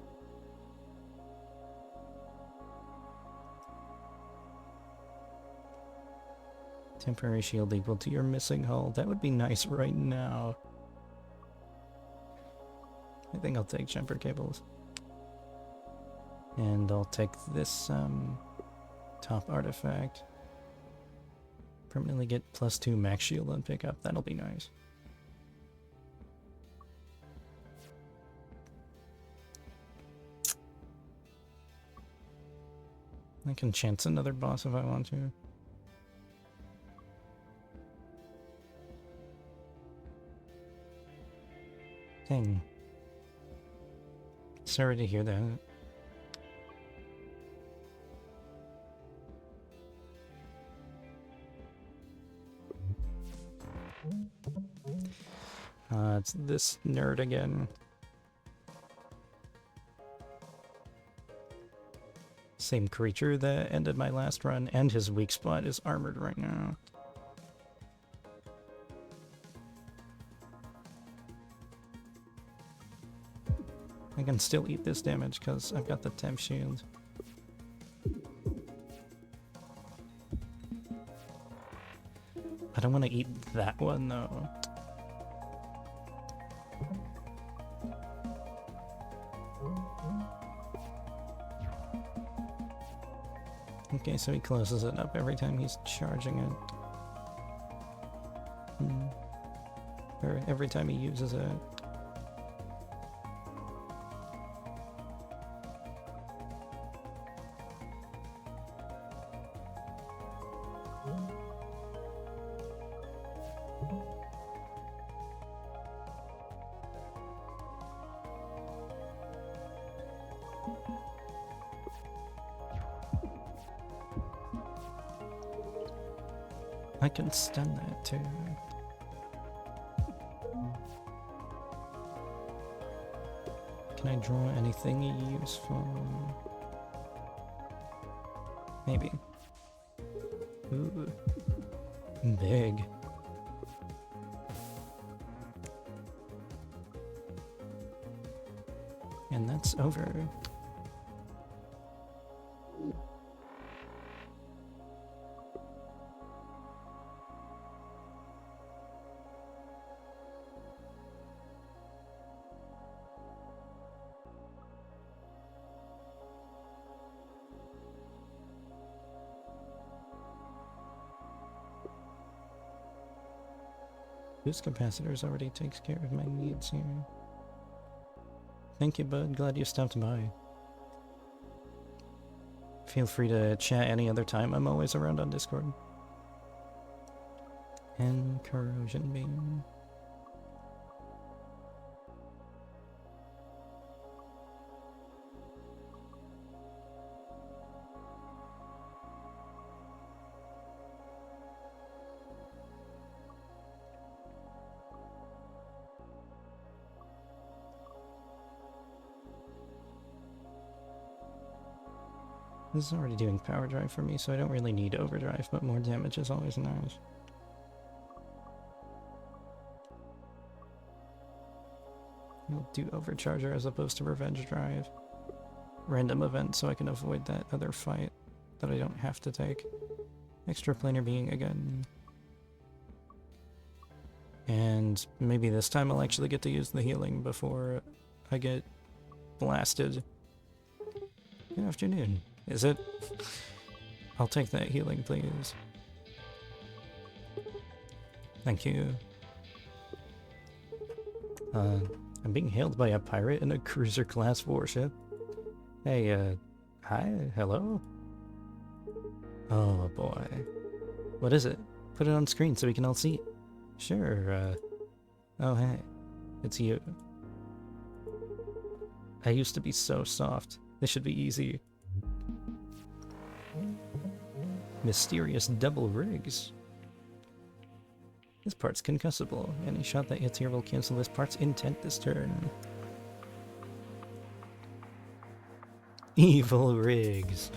Temporary shield equal to your missing hull. That would be nice right now. I think I'll take jumper cables. And I'll take this top artifact. Permanently get +2 max shield on pickup. That'll be nice. I can chance another boss if I want to. Dang. Sorry to hear that. It's this nerd again. Same creature that ended my last run, and his weak spot is armored right now. I can still eat this damage because I've got the temp shield. I don't want to eat that one though. Okay, so he closes it up every time he's charging it. Or every time he uses it. I can stun that too. Can I draw anything useful? Maybe. Ooh. Big. And that's over. Boost capacitors already takes care of my needs here. Thank you, bud. Glad you stopped by. Feel free to chat any other time. I'm always around on Discord. And corrosion beam. This is already doing power drive for me, so I don't really need overdrive, but more damage is always nice. I'll do overcharger as opposed to revenge drive. Random event so I can avoid that other fight that I don't have to take. Extra planar being again. And maybe this time I'll actually get to use the healing before I get blasted. Good afternoon. Is it? I'll take that healing, please. Thank you. I'm being hailed by a pirate in a cruiser-class warship. Hey, hi? Hello? Oh, boy. What is it? Put it on screen so we can all see it. Sure, oh, hey. It's you. I used to be so soft. This should be easy. Mysterious double rigs. This part's concussable. Any shot that hits here will cancel this part's intent this turn. Evil rigs.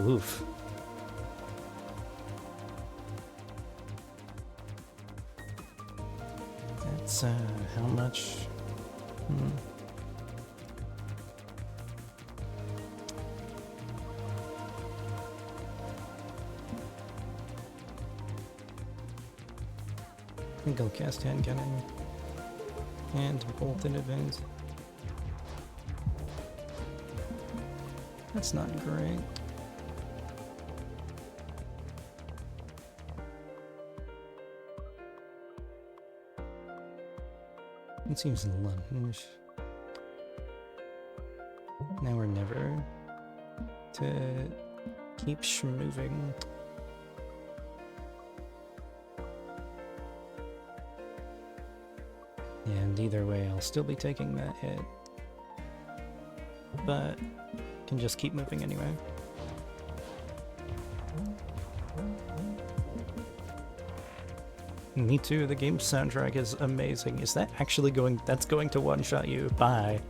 Oof. That's, how much? I think I'll cast hand cannon. And bolt in advance. That's not great. It seems lunge. Now or never. To keep moving. And either way, I'll still be taking that hit. But can just keep moving anyway. Me too, the game's soundtrack is amazing. Is that actually going... that's going to one-shot you? Bye.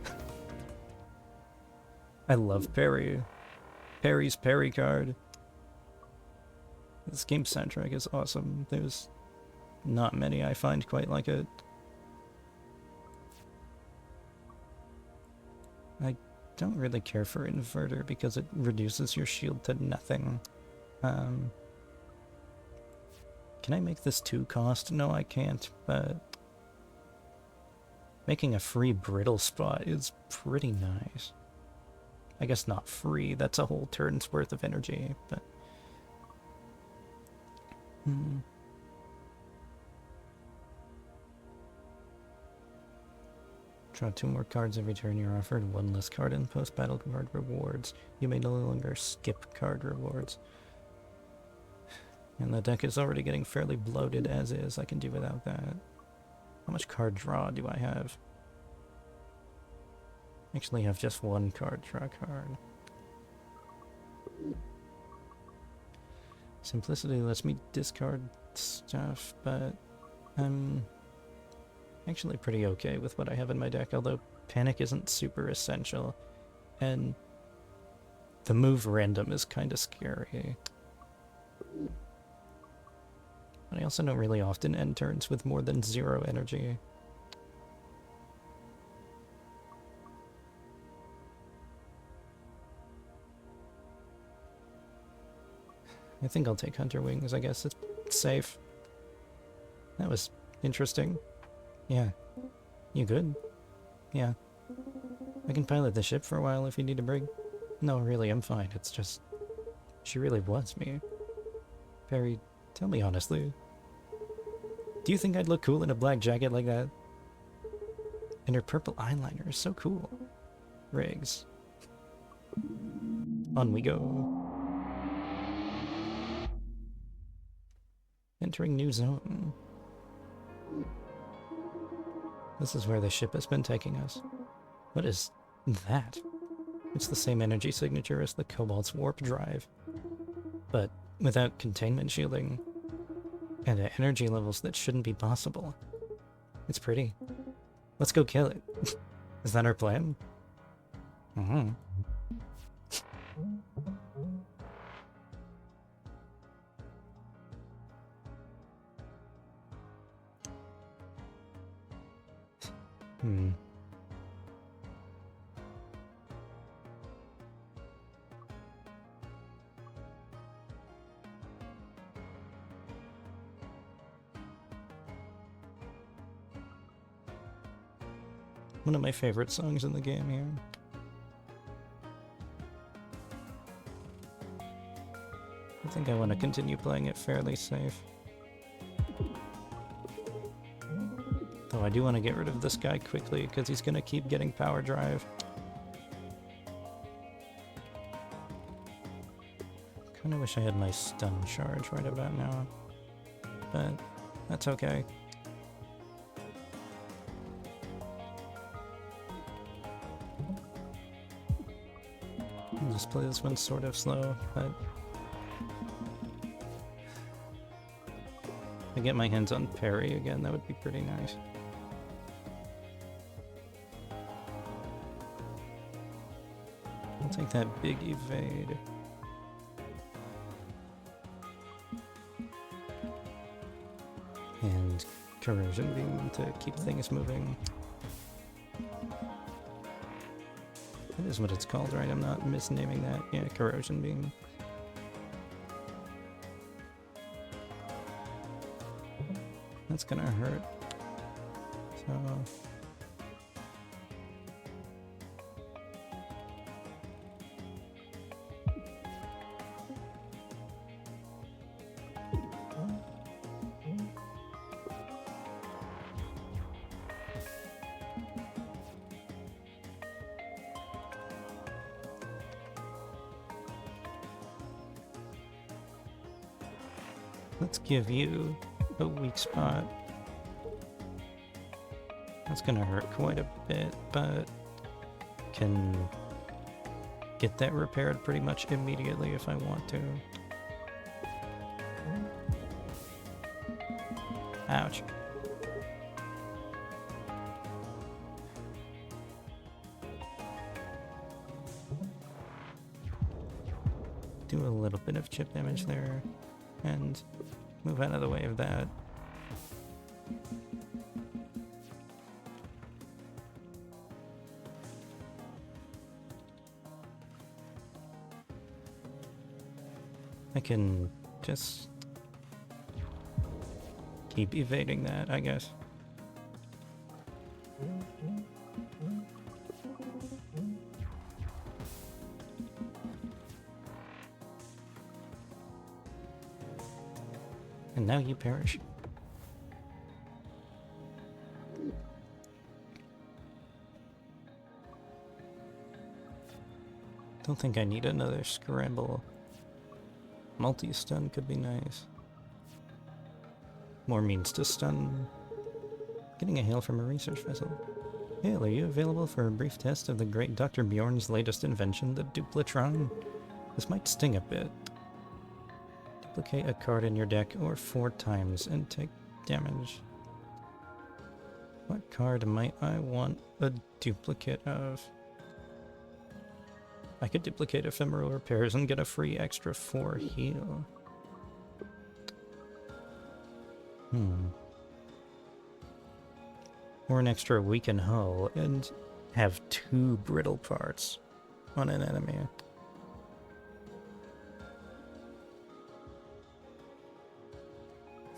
I love Parry. Parry's Parry card. This game's soundtrack is awesome. There's not many I find quite like it. I don't really care for Inverter because it reduces your shield to nothing. Can I make this 2 cost? No, I can't, but making a free brittle spot is pretty nice. I guess not free, that's a whole turn's worth of energy, but... Draw 2 more cards every turn. You're offered 1 less card in post-battle card rewards. You may no longer skip card rewards. And the deck is already getting fairly bloated as is. I can do without that. How much card draw do I have? Actually have just 1 card draw card. Simplicity lets me discard stuff, but I'm actually pretty okay with what I have in my deck, although Panic isn't super essential. And the move random is kind of scary. But I also don't really often end turns with more than 0 energy. I think I'll take Hunter Wings, I guess. It's safe. That was interesting. Yeah. You good? Yeah. I can pilot the ship for a while if you need a break. No, really, I'm fine. It's just... she really wants me. Perry, tell me honestly. Do you think I'd look cool in a black jacket like that? And her purple eyeliner is so cool. Riggs. On we go. Entering new zone. This is where the ship has been taking us. What is that? It's the same energy signature as the Cobalt's warp drive, but without containment shielding, and at energy levels that shouldn't be possible. It's pretty. Let's go kill it. Is that our plan? Mm-hmm. One of my favorite songs in the game here. I think I want to continue playing it fairly safe. Though I do want to get rid of this guy quickly, because he's going to keep getting power drive. Kind of wish I had my stun charge right about now. But that's okay. I'll just play this one sort of slow, but if I get my hands on parry again, that would be pretty nice. I'll take that big evade. And corrosion beam to keep things moving. That is what it's called, right? I'm not misnaming that. Yeah, corrosion beam. That's gonna hurt. So... let's give you a weak spot. That's gonna hurt quite a bit, but can get that repaired pretty much immediately if I want to. Ouch. Do a little bit of chip damage there, and move out of the way of that. I can just keep evading that, I guess. And now you perish. Don't think I need another scramble. Multi-stun could be nice. More means to stun. Getting a hail from a research vessel. Hail, are you available for a brief test of the great Dr. Bjorn's latest invention, the Duplatron? This might sting a bit. Duplicate a card in your deck or 4 times and take damage. What card might I want a duplicate of? I could duplicate Ephemeral Repairs and get a free extra 4 heal. Or an extra weaken hull and have 2 brittle parts on an enemy.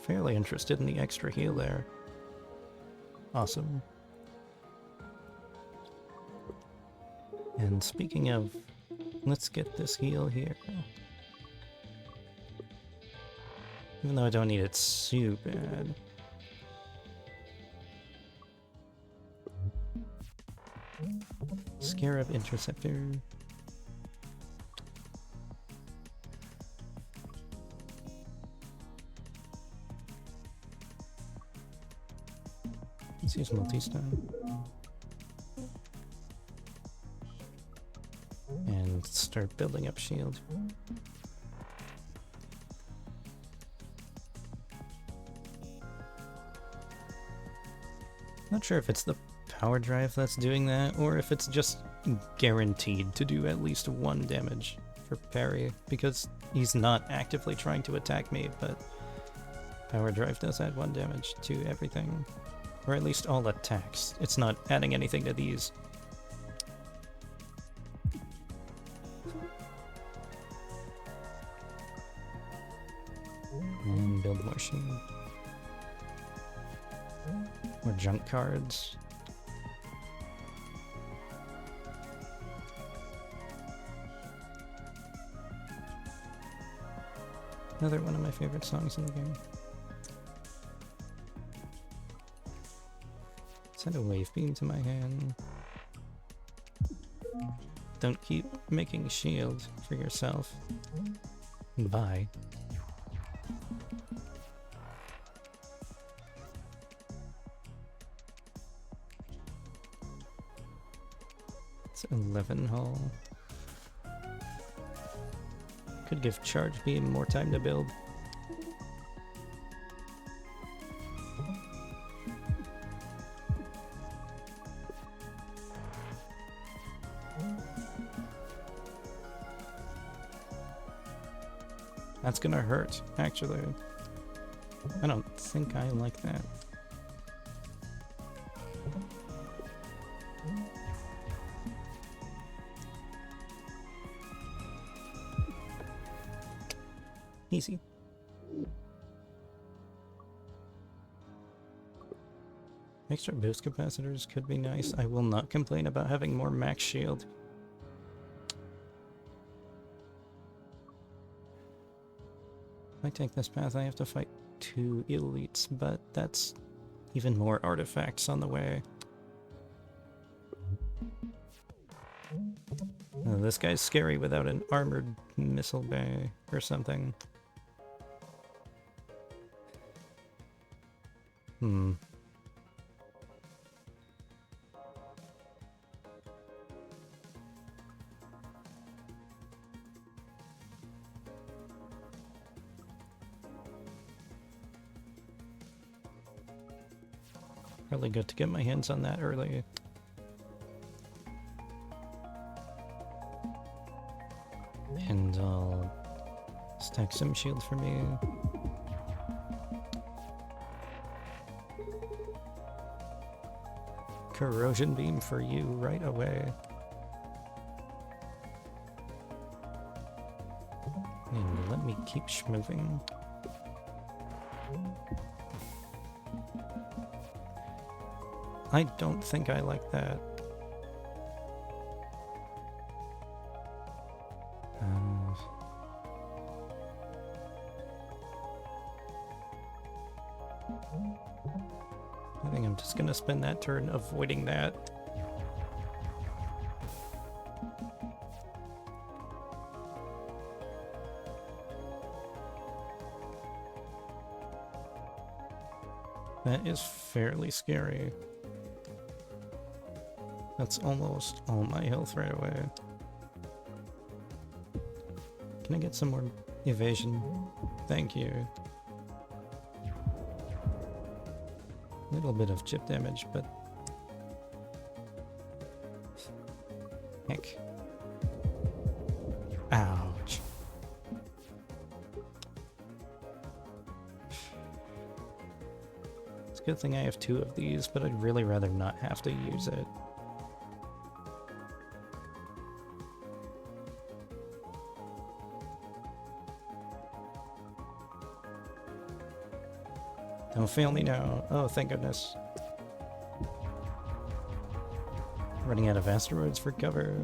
Fairly interested in the extra heal there. Awesome. And speaking of, let's get this heal here. Even though I don't need it so bad. Scarab Interceptor. Let's see use multi-stun. And start building up shield. Not sure if it's the power drive that's doing that, or if it's just guaranteed to do at least 1 damage for parry, because he's not actively trying to attack me, but power drive does add 1 damage to everything. Or at least all attacks. It's not adding anything to these. And build more shield. More junk cards. Another one of my favorite songs in the game. Send a wave beam to my hand. Don't keep making shield for yourself. Bye. It's 11 hull. Could give charge beam more time to build. That's gonna hurt, actually. I don't think I like that. Easy. Extra boost capacitors could be nice. I will not complain about having more max shield. If I take this path, I have to fight 2 elites, but that's even more artifacts on the way. This guy's scary without an armored missile bay or something. Really good to get my hands on that early. And I'll stack some shield for me. Corrosion beam for you right away. And let me keep moving. I don't think I like that. I think I'm just gonna spend that turn avoiding that. That is fairly scary. That's almost all my health right away. Can I get some more evasion? Thank you. A little bit of chip damage, but... heck. Ouch. It's a good thing I have 2 of these, but I'd really rather not have to use it. Don't fail me now. Oh, thank goodness. Running out of asteroids for cover.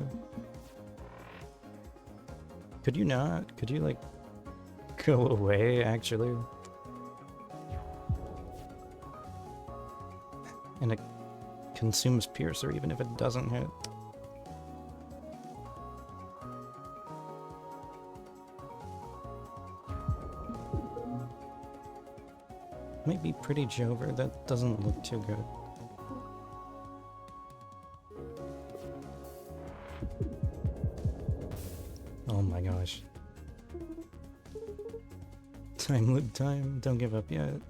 Could you not? Could you, like, go away, actually? And it consumes Piercer even if it doesn't hit. Might be pretty Jover, that doesn't look too good. Oh my gosh. Time loop time. Don't give up yet.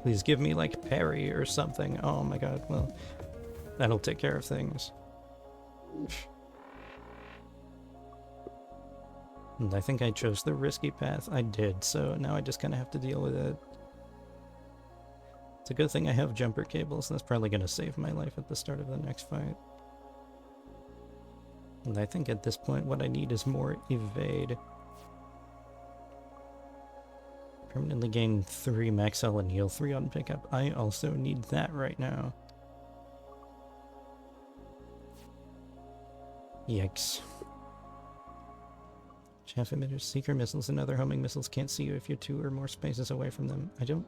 Please give me like parry or something. Oh my god, well, that'll take care of things. And I think I chose the risky path. I did, so now I just kind of have to deal with it. It's a good thing I have jumper cables. That's probably going to save my life at the start of the next fight. And I think at this point what I need is more evade. Permanently gain 3 max health and heal 3 on pickup. I also need that right now. Yikes. Chaff emitters, seeker missiles, and other homing missiles can't see you if you're 2 or more spaces away from them. I don't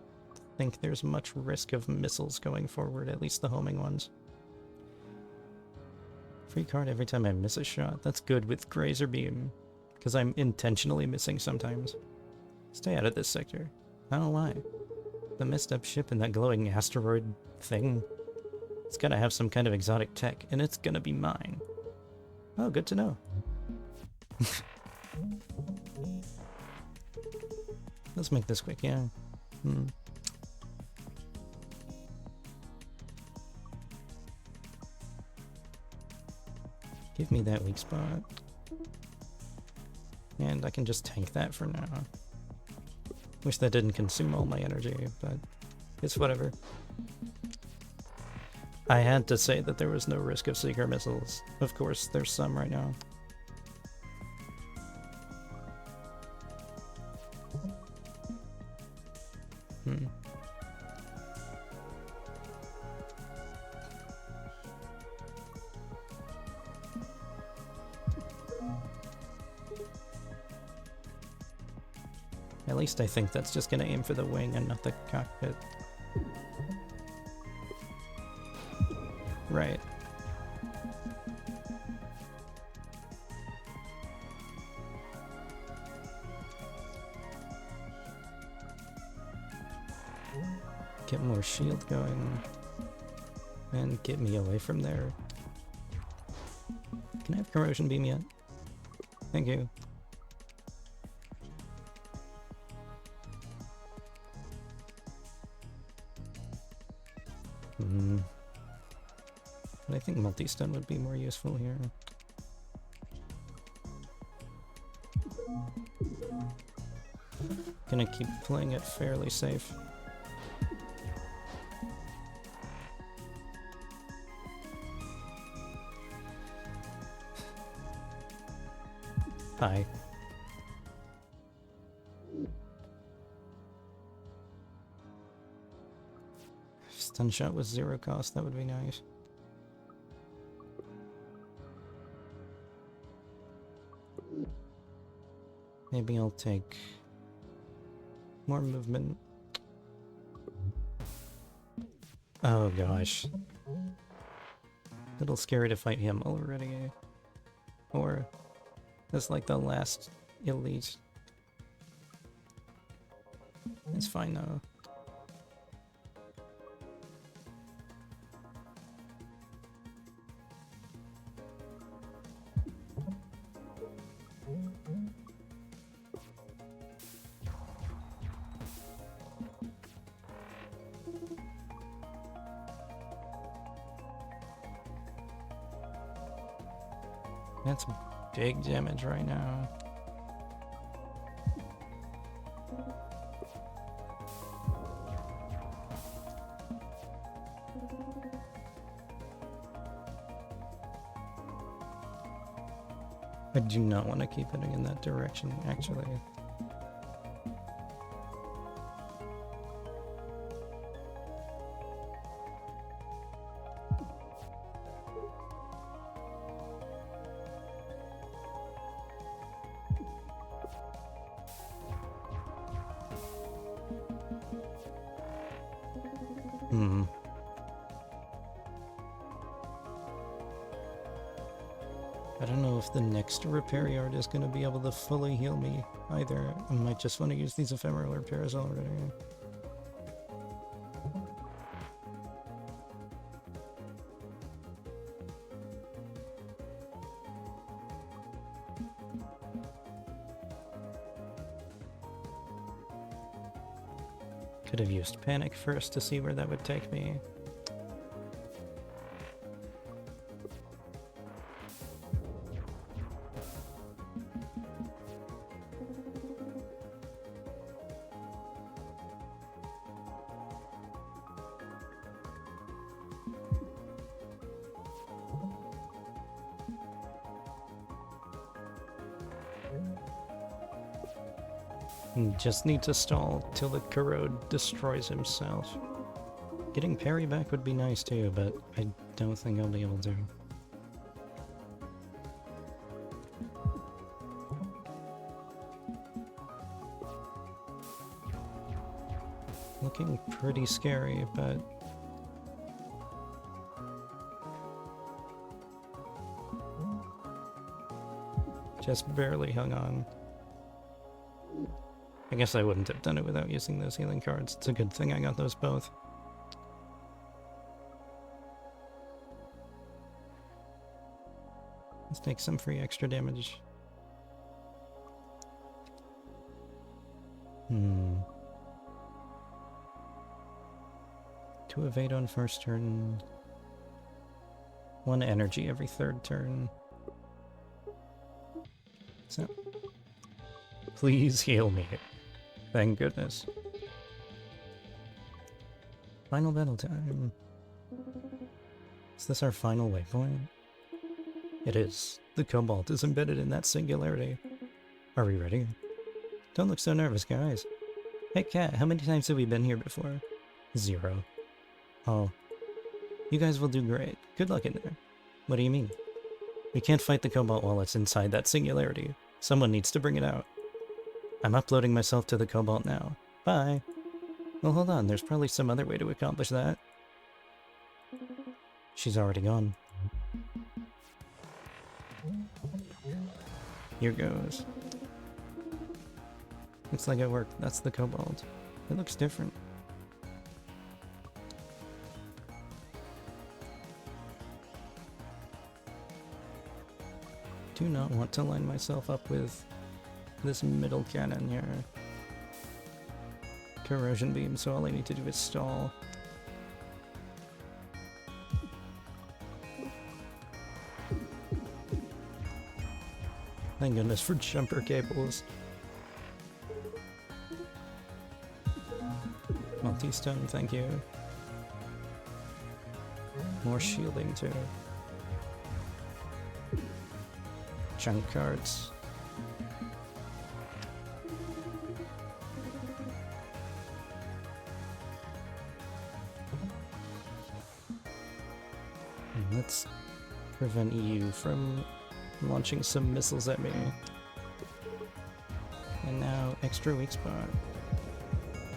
think there's much risk of missiles going forward, at least the homing ones. Free card every time I miss a shot. That's good with Grazer Beam, because I'm intentionally missing sometimes. Stay out of this sector. I don't lie. The messed up ship and that glowing asteroid thing. It's gotta have some kind of exotic tech, and it's gonna be mine. Oh, good to know. Let's make this quick, yeah. Give me that weak spot. And I can just tank that for now. Wish that didn't consume all my energy, but it's whatever. I had to say that there was no risk of seeker missiles. Of course, there's some right now. At least I think that's just gonna aim for the wing and not the cockpit. Right. Get more shield going. And get me away from there. Can I have corrosion beam yet? Thank you. But I think multi-stun would be more useful here. Gonna keep playing it fairly safe. Hi. Stun shot with 0 cost, that would be nice. Maybe I'll take more movement. Oh gosh. Little scary to fight him already. Or that's like the last elite. It's fine though. That's big damage right now. I do not want to keep heading in that direction, actually. Hmm. I don't know if the next repair yard is going to be able to fully heal me either. I might just want to use these ephemeral repairs already. Could have used panic first to see where that would take me. Just need to stall till the corrode destroys himself. Getting parry back would be nice too, but I don't think I'll be able to. Looking pretty scary, but just barely hung on. I guess I wouldn't have done it without using those healing cards. It's a good thing I got those both. Let's take some free extra damage. 2 evade on first turn. 1 energy every third turn. So, please heal me. Thank goodness. Final battle time. Is this our final waypoint? It is. The Cobalt is embedded in that singularity. Are we ready? Don't look so nervous, guys. Hey, Cat, how many times have we been here before? 0. Oh. You guys will do great. Good luck in there. What do you mean? We can't fight the Cobalt while it's inside that singularity. Someone needs to bring it out. I'm uploading myself to the Cobalt now. Bye. Well, hold on. There's probably some other way to accomplish that. She's already gone. Here goes. Looks like it worked. That's the Cobalt. It looks different. Do not want to line myself up with this middle cannon here. Corrosion beam, so all I need to do is stall. Thank goodness for jumper cables. Multi-stone, thank you. More shielding too. Junk cards. And let's prevent you from launching some missiles at me. And now, extra weak spot.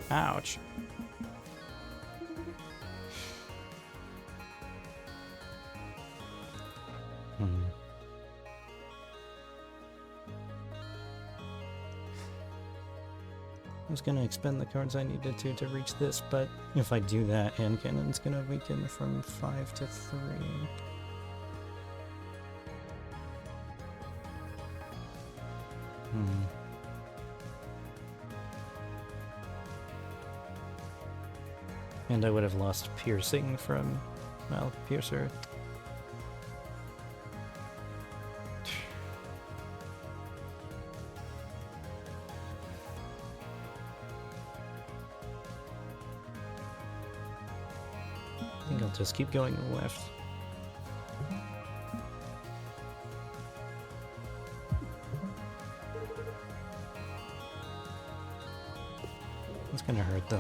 Ouch. I was gonna expend the cards I needed to reach this, but if I do that, hand cannon's gonna weaken from 5 to 3. And I would have lost piercing from, well, piercer. I think I'll just keep going left. It's gonna hurt though.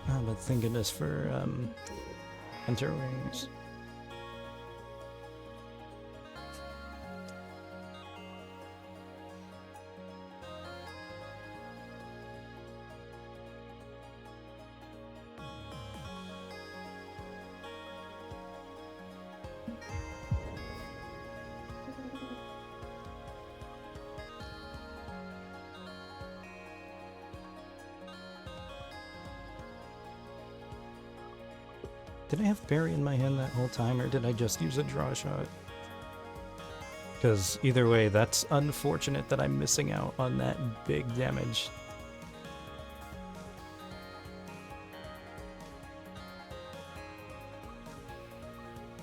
Ah, but thank goodness for hunter wings. Did I have parry in my hand that whole time, or did I just use a draw shot? Because either way, that's unfortunate that I'm missing out on that big damage.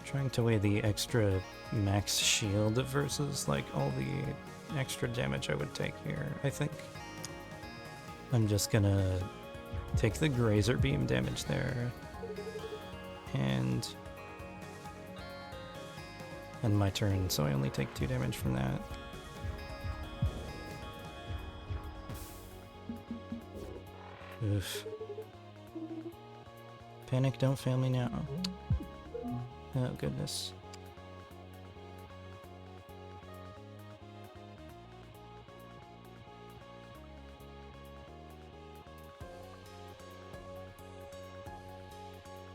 Trying to weigh the extra max shield versus like all the extra damage I would take here. I think I'm just gonna take the Grazer Beam damage there and my turn, so I only take 2 damage from that. Oof. Panic, don't fail me now. Oh goodness.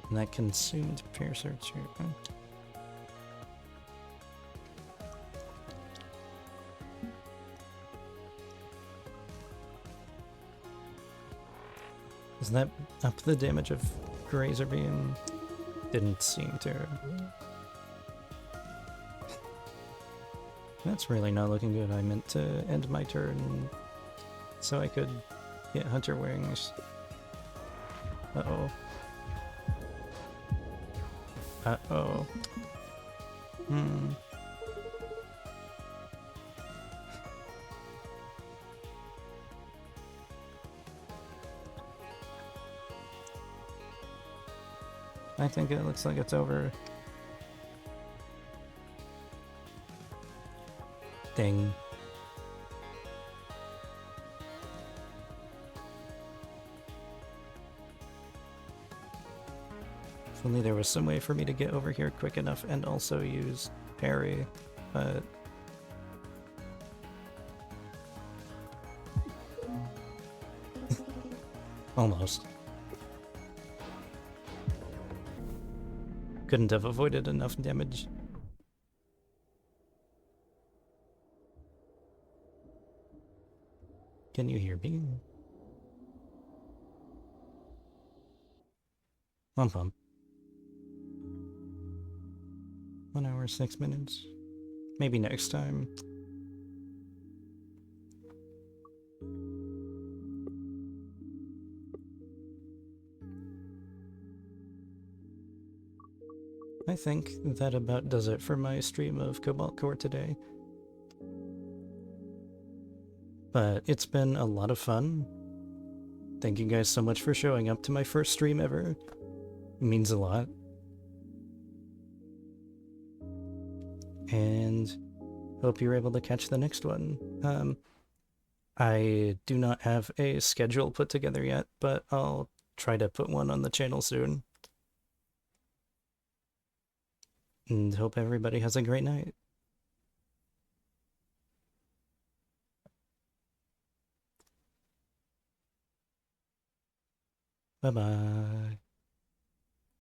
And that consumed Piercer too. Does that up the damage of Grazer Beam? Didn't seem to. That's really not looking good. I meant to end my turn so I could get Hunter Wings. Uh-oh. Uh-oh. I think it looks like it's over. Dang. If only there was some way for me to get over here quick enough and also use parry, but... almost. Couldn't have avoided enough damage. Can you hear me? Pump. 1 hour, 6 minutes. Maybe next time. I think that about does it for my stream of Cobalt Core today. But it's been a lot of fun. Thank you guys so much for showing up to my first stream ever. It means a lot. And hope you're able to catch the next one. I do not have a schedule put together yet, but I'll try to put one on the channel soon. And hope everybody has a great night. Bye-bye.